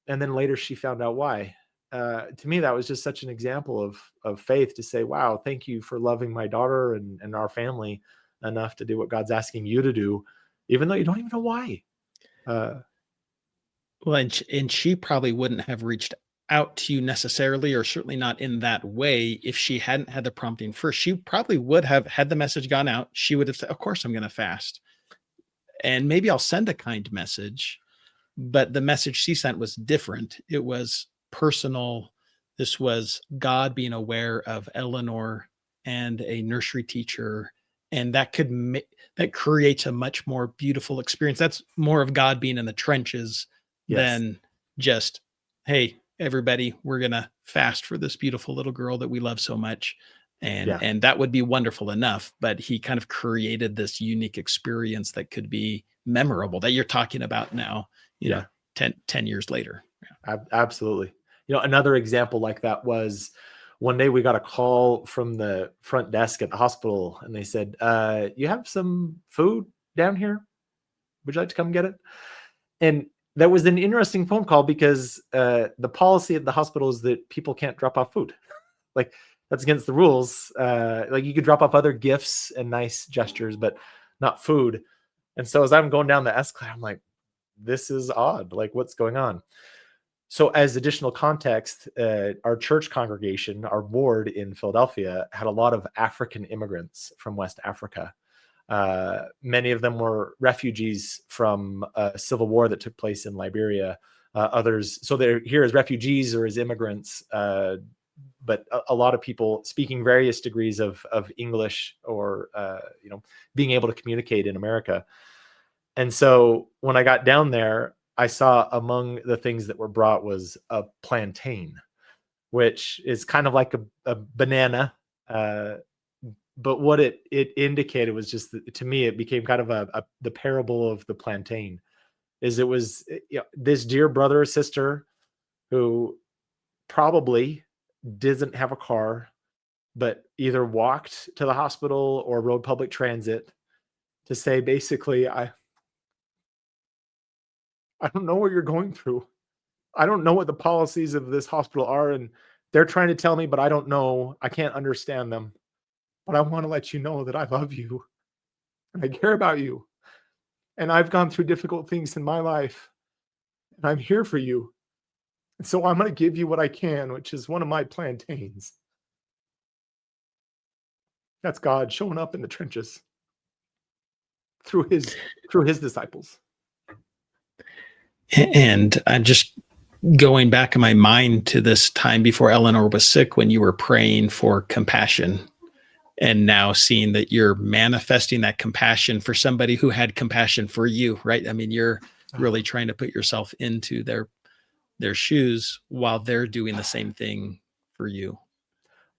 And then later she found out why. To me, that was just such an example of faith, to say, wow, thank you for loving my daughter and our family enough to do what God's asking you to do, even though you don't even know why. Well, and she probably wouldn't have reached out to you necessarily, or certainly not in that way, if she hadn't had the prompting first. She probably would have had the message gone out. She would have said, of course I'm going to fast. And maybe I'll send a kind message. But the message she sent was different. It was personal. This was God being aware of Eleanor and a nursery teacher. And that that creates a much more beautiful experience. That's more of God being in the trenches than just, hey, everybody, we're going to fast for this beautiful little girl that we love so much. And that would be wonderful enough. But he kind of created this unique experience that could be memorable, that you're talking about now, 10 years later. Absolutely. Another example like that was one day we got a call from the front desk at the hospital, and they said, you have some food down here? Would you like to come get it? And that was an interesting phone call, because the policy at the hospital is that people can't drop off food. Like, that's against the rules. Like, you could drop off other gifts and nice gestures, but not food. And so as I'm going down the escalator, I'm like, this is odd. Like, what's going on? So as additional context, our church congregation, our ward in Philadelphia, had a lot of African immigrants from West Africa. Many of them were refugees from a civil war that took place in Liberia. Others, so they're here as refugees or as immigrants, but a lot of people speaking various degrees of English, or being able to communicate in America. And so when I got down there, I saw among the things that were brought was a plantain, which is kind of like a banana. But what it indicated was just that, to me, it became kind of the parable of the plantain. Is it was this dear brother or sister who probably doesn't have a car, but either walked to the hospital or rode public transit to say, basically, I don't know what you're going through. I don't know what the policies of this hospital are, and they're trying to tell me, but I don't know. I can't understand them. But I want to let you know that I love you and I care about you. And I've gone through difficult things in my life, and I'm here for you. And so I'm going to give you what I can, which is one of my plantains. That's God showing up in the trenches through his disciples. And I'm just going back in my mind to this time before Eleanor was sick, when you were praying for compassion, and now seeing that you're manifesting that compassion for somebody who had compassion for you, right? I mean, you're really trying to put yourself into their shoes while they're doing the same thing for you.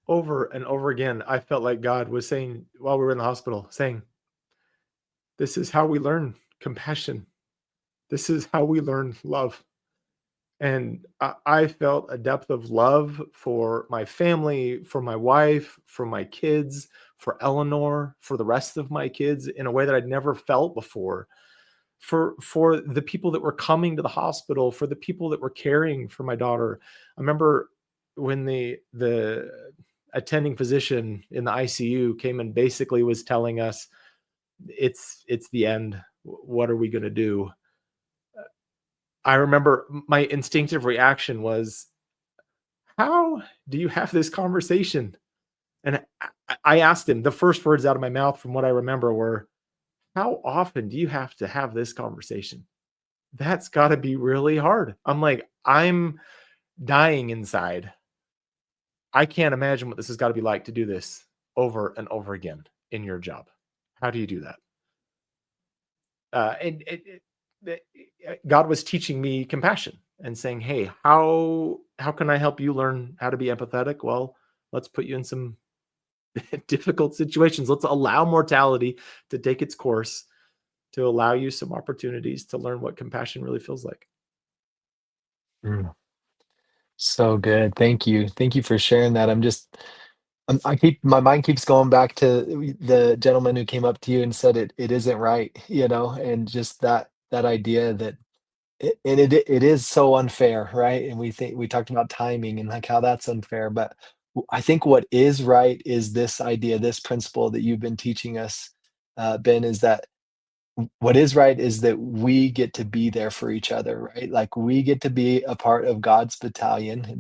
Over and over again, I felt like God was saying, while we were in the hospital, saying, this is how we learn compassion. This is how we learn love. And I felt a depth of love for my family, for my wife, for my kids, for Eleanor, for the rest of my kids, in a way that I'd never felt before. For the people that were coming to the hospital, for the people that were caring for my daughter. I remember when the attending physician in the ICU came and basically was telling us, it's the end. What are we going to do? I remember my instinctive reaction was, how do you have this conversation? And I asked him, the first words out of my mouth from what I remember were, how often do you have to have this conversation? That's got to be really hard. I'm like, I'm dying inside. I can't imagine what this has got to be like to do this over and over again in your job. How do you do that? God was teaching me compassion and saying, hey, how can I help you learn how to be empathetic? Well, let's put you in some difficult situations. Let's allow mortality to take its course, to allow you some opportunities to learn what compassion really feels like. Mm. So good. Thank you. Thank you for sharing that. My mind keeps going back to the gentleman who came up to you and said it isn't right, and just that idea that it is so unfair, right? And we talked about timing and like how that's unfair, but I think what is right is this idea, this principle that you've been teaching us, Ben, is that what is right is that we get to be there for each other, right? Like we get to be a part of God's battalion,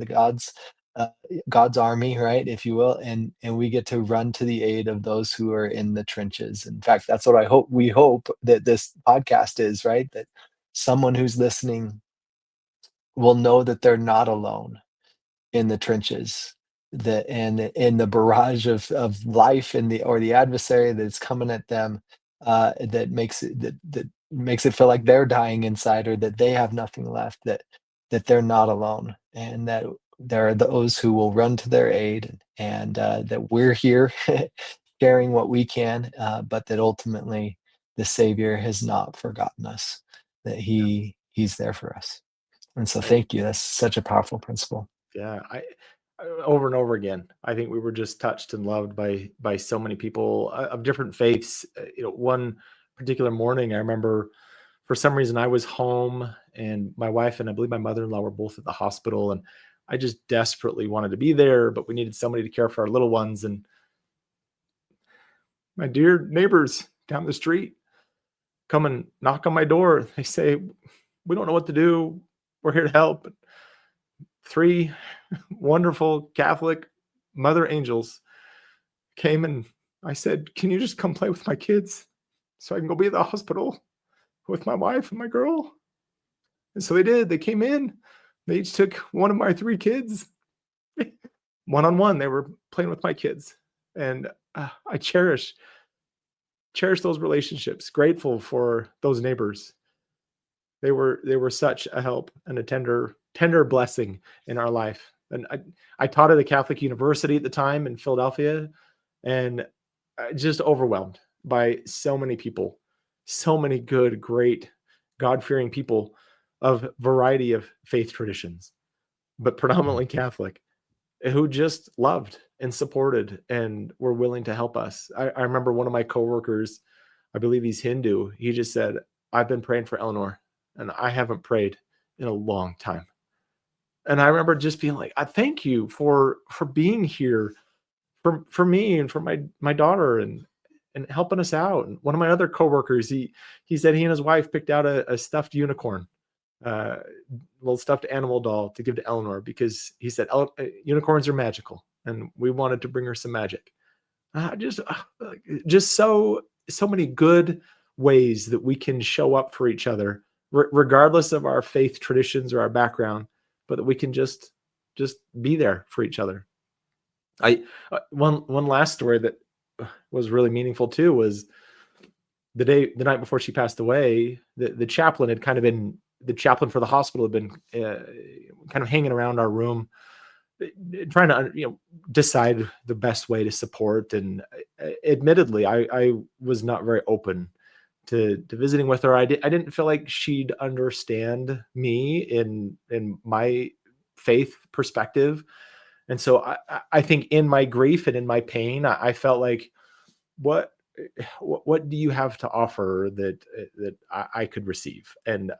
uh, God's army, right, if you will, and we get to run to the aid of those who are in the trenches. In fact, that's what we hope that this podcast is, right? That someone who's listening will know that they're not alone in the trenches, that and in the barrage of life and the adversary that's coming at them, that makes it feel like they're dying inside, or that they have nothing left, that they're not alone, and that there are those who will run to their aid, and that we're here sharing what we can, but that ultimately the Savior has not forgotten us, that he's there for us. And so thank you. That's such a powerful principle. Yeah, over and over again, I think we were just touched and loved by so many people of different faiths. One particular morning, I remember, for some reason, I was home, and my wife and I believe my mother-in-law were both at the hospital, and I just desperately wanted to be there, but we needed somebody to care for our little ones. And my dear neighbors down the street come and knock on my door. They say, we don't know what to do. We're here to help. 3 wonderful Catholic mother angels came, and I said, can you just come play with my kids so I can go be at the hospital with my wife and my girl? And so they did. They came in. They each took one of my 3 kids. One-on-one, they were playing with my kids. And I cherish those relationships, grateful for those neighbors. They were such a help and a tender blessing in our life. And I taught at a Catholic university at the time in Philadelphia, and just overwhelmed by so many people, so many good, great, God-fearing people of variety of faith traditions, but predominantly Catholic, who just loved and supported and were willing to help us. I remember one of my coworkers, I believe he's Hindu, he just said, "I've been praying for Eleanor, and I haven't prayed in a long time." And I remember just being like, "I thank you for being here for me and for my daughter and helping us out." And one of my other coworkers, he said he and his wife picked out a stuffed unicorn, uh, little stuffed animal doll to give to Eleanor because he said unicorns are magical, and we wanted to bring her some magic. Just so many good ways that we can show up for each other, regardless of our faith traditions or our background, but that we can just be there for each other. I one last story that was really meaningful too was the night before she passed away. The chaplain had kind of been the chaplain for the hospital had been kind of hanging around our room, trying to decide the best way to support. And admittedly, I was not very open to visiting with her. I didn't feel like she'd understand me in my faith perspective. And so I think in my grief and in my pain, I felt like, what do you have to offer that I could receive? And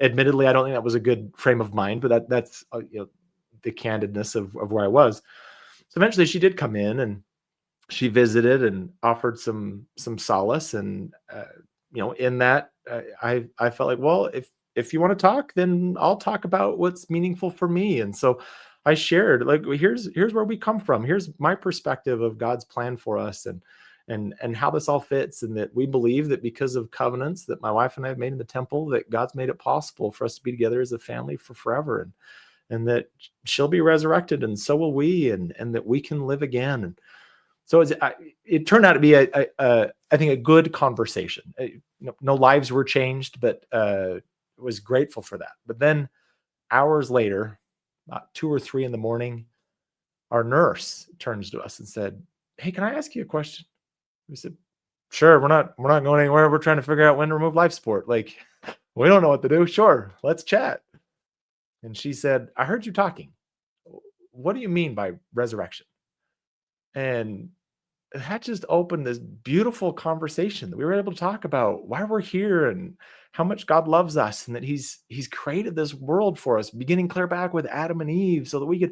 admittedly, I don't think that was a good frame of mind, but that's the candidness of where I was. So eventually she did come in and she visited and offered some solace. And in that, I felt like, well, if you want to talk, then I'll talk about what's meaningful for me. And so I shared, like, here's where we come from. Here's my perspective of God's plan for us, and how this all fits, and that we believe that because of covenants that my wife and I have made in the temple, that God's made it possible for us to be together as a family for forever, and that she'll be resurrected, and so will we, and that we can live again. And so it turned out to be I think a good conversation. No lives were changed, but was grateful for that. But then hours later, about 2 or 3 in the morning, our nurse turns to us and said, "Hey, can I ask you a question?" We said, "Sure. We're not going anywhere. We're trying to figure out when to remove life support. Like, we don't know what to do. Sure, let's chat." And she said, "I heard you talking. What do you mean by resurrection?" And that just opened this beautiful conversation that we were able to talk about why we're here and how much God loves us, and that he's created this world for us, beginning clear back with Adam and Eve, so that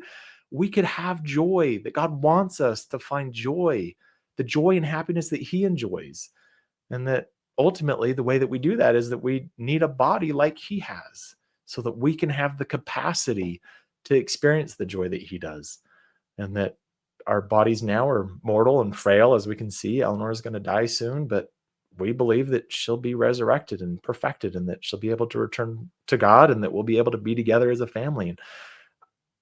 we could have joy, that God wants us to find joy, the joy and happiness that he enjoys. And that ultimately the way that we do that is that we need a body like he has, so that we can have the capacity to experience the joy that he does. And that our bodies now are mortal and frail, as we can see. Eleanor is going to die soon, but we believe that she'll be resurrected and perfected, and that she'll be able to return to God, and that we'll be able to be together as a family. And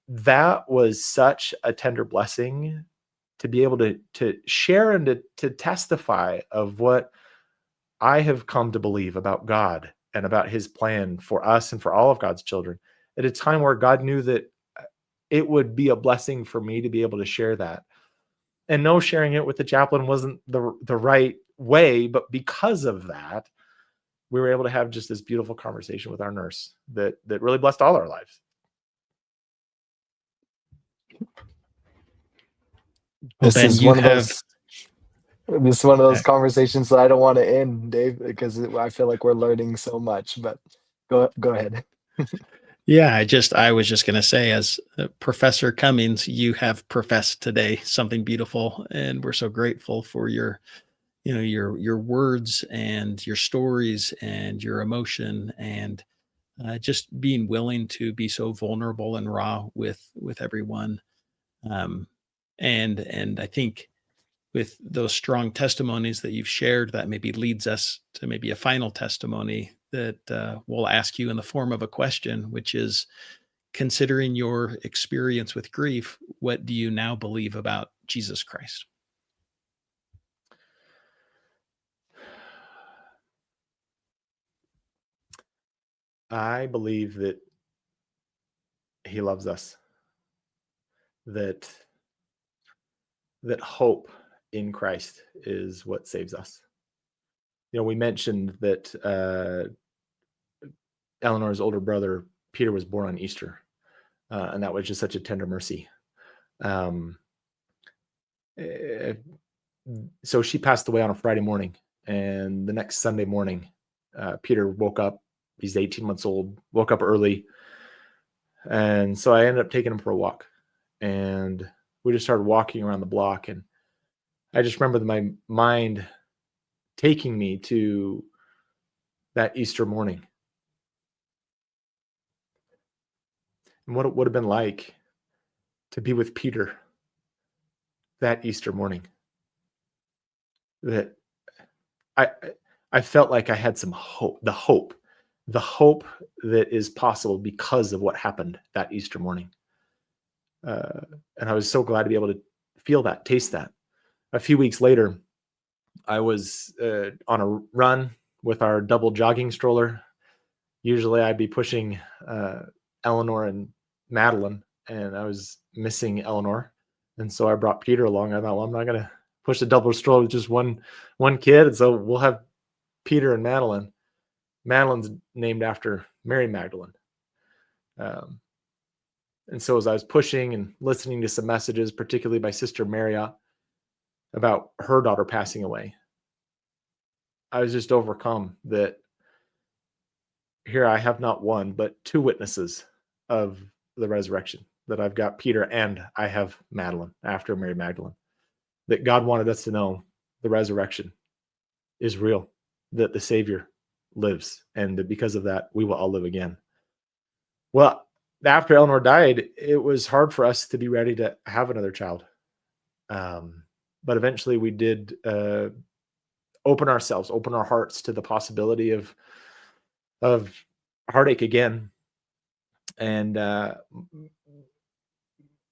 that was such a tender blessing to be able to share and to testify of what I have come to believe about God and about his plan for us and for all of God's children, at a time where God knew that it would be a blessing for me to be able to share that. And no, sharing it with the chaplain wasn't the right way, but because of that, we were able to have just this beautiful conversation with our nurse that really blessed all our lives. Well, This Ben, is you one of have those this is one of those conversations that I don't want to end, Dave, because I feel like we're learning so much. But go ahead. Yeah, I was just going to say, as Professor Cummings, you have professed today something beautiful, and we're so grateful for your words and your stories and your emotion, and just being willing to be so vulnerable and raw with everyone. Um, and I think with those strong testimonies that you've shared, that maybe leads us to maybe a final testimony that we'll ask you in the form of a question, which is, considering your experience with grief, what do you now believe about Jesus Christ? I believe that he loves us, that hope in Christ is what saves us. We mentioned that Eleanor's older brother, Peter, was born on Easter. And that was just such a tender mercy. So she passed away on a Friday morning, and the next Sunday morning, Peter woke up. He's 18 months old, woke up early. And so I ended up taking him for a walk, and we just started walking around the block. And I just remember my mind taking me to that Easter morning and what it would have been like to be with Peter that Easter morning. That I felt like I had some hope, the hope that is possible because of what happened that Easter morning. And I was so glad to be able to feel that, taste that. A few weeks later, I was on a run with our double jogging stroller. Usually I'd be pushing Eleanor and Madeline, and I was missing Eleanor. And so I brought Peter along. I thought, well, I'm not going to push the double stroller with just one kid. And so we'll have Peter and Madeline. Madeline's named after Mary Magdalene. And so as I was pushing and listening to some messages, particularly by Sister Marriott, about her daughter passing away, I was just overcome that here I have not one, but two witnesses of the resurrection, that I've got Peter and I have Madeline after Mary Magdalene, that God wanted us to know the resurrection is real, that the Savior lives, and that because of that, we will all live again. Well, after Eleanor died, it was hard for us to be ready to have another child. But eventually we did open our hearts to the possibility of heartache again. And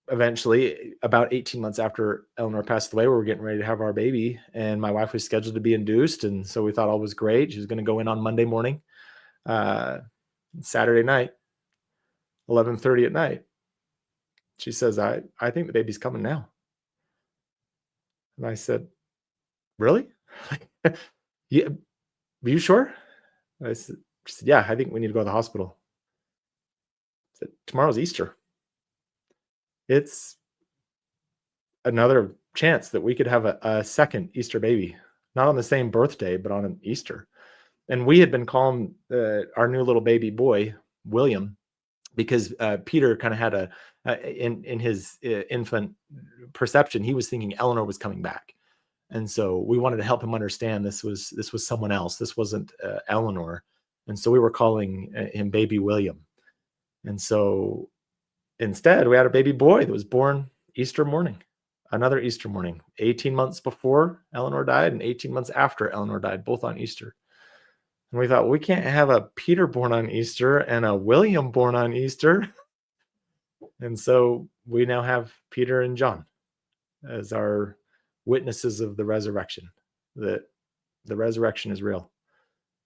eventually, about 18 months after Eleanor passed away, we were getting ready to have our baby, and my wife was scheduled to be induced. And so we thought all was great. She was going to go in on Monday morning, Saturday night, 11:30 at night. She says, I think the baby's coming now. And I said, really? Yeah, are you sure? She said, yeah, I think we need to go to the hospital. I said, tomorrow's Easter. It's another chance that we could have a second Easter baby, not on the same birthday, but on an Easter. And we had been calling our new little baby boy William, because Peter kind of had in his infant perception, he was thinking Eleanor was coming back. And so we wanted to help him understand this was someone else. This wasn't Eleanor. And so we were calling him baby William. And so instead, we had a baby boy that was born Easter morning, another Easter morning, 18 months before Eleanor died and 18 months after Eleanor died, both on Easter. And we thought, well, we can't have a Peter born on Easter and a William born on Easter. And so we now have Peter and John as our witnesses of the resurrection, that the resurrection is real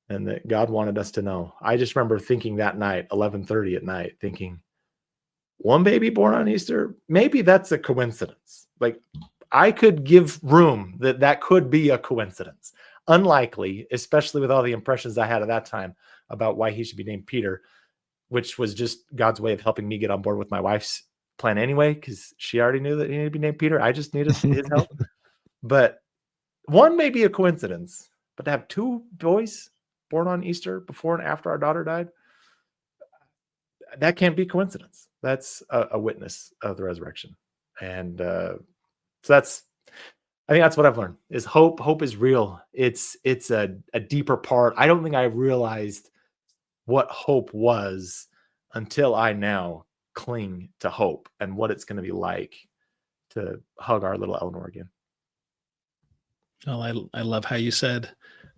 and that God wanted us to know. I just remember thinking that night, 11:30 at night, thinking, one baby born on Easter, maybe that's a coincidence. Like, I could give room that could be a coincidence. Unlikely, especially with all the impressions I had at that time about why he should be named Peter, which was just God's way of helping me get on board with my wife's plan anyway, because she already knew that he needed to be named Peter. I just needed his help. But one may be a coincidence, but to have two boys born on Easter before and after our daughter died, that can't be coincidence. That's a witness of the resurrection. And so I think that's what I've learned is hope. Hope is real. It's a deeper part. I don't think I realized what hope was until I now cling to hope and what it's going to be like to hug our little Eleanor again. Well, I love how you said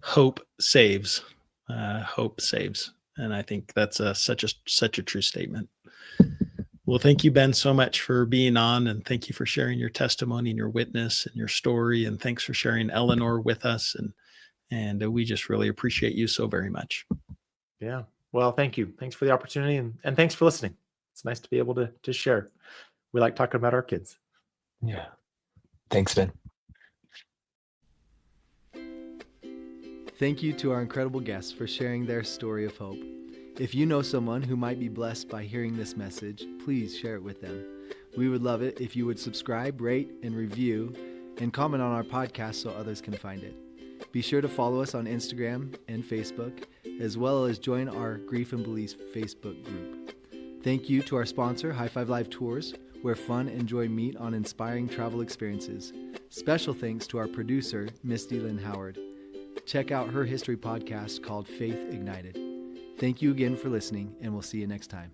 hope saves. Hope saves. And I think that's such a true statement. Well, thank you, Ben, so much for being on, and thank you for sharing your testimony and your witness and your story. And thanks for sharing Eleanor with us. And we just really appreciate you so very much. Yeah. Well, thank you. Thanks for the opportunity, and thanks for listening. It's nice to be able to share. We like talking about our kids. Yeah. Thanks, Ben. Thank you to our incredible guests for sharing their story of hope. If you know someone who might be blessed by hearing this message, please share it with them. We would love it if you would subscribe, rate, and review, and comment on our podcast so others can find it. Be sure to follow us on Instagram and Facebook, as well as join our Grief and Beliefs Facebook group. Thank you to our sponsor, High Five Live Tours, where fun and joy meet on inspiring travel experiences. Special thanks to our producer, Misty Lynn Howard. Check out her history podcast called Faith Ignited. Thank you again for listening, and we'll see you next time.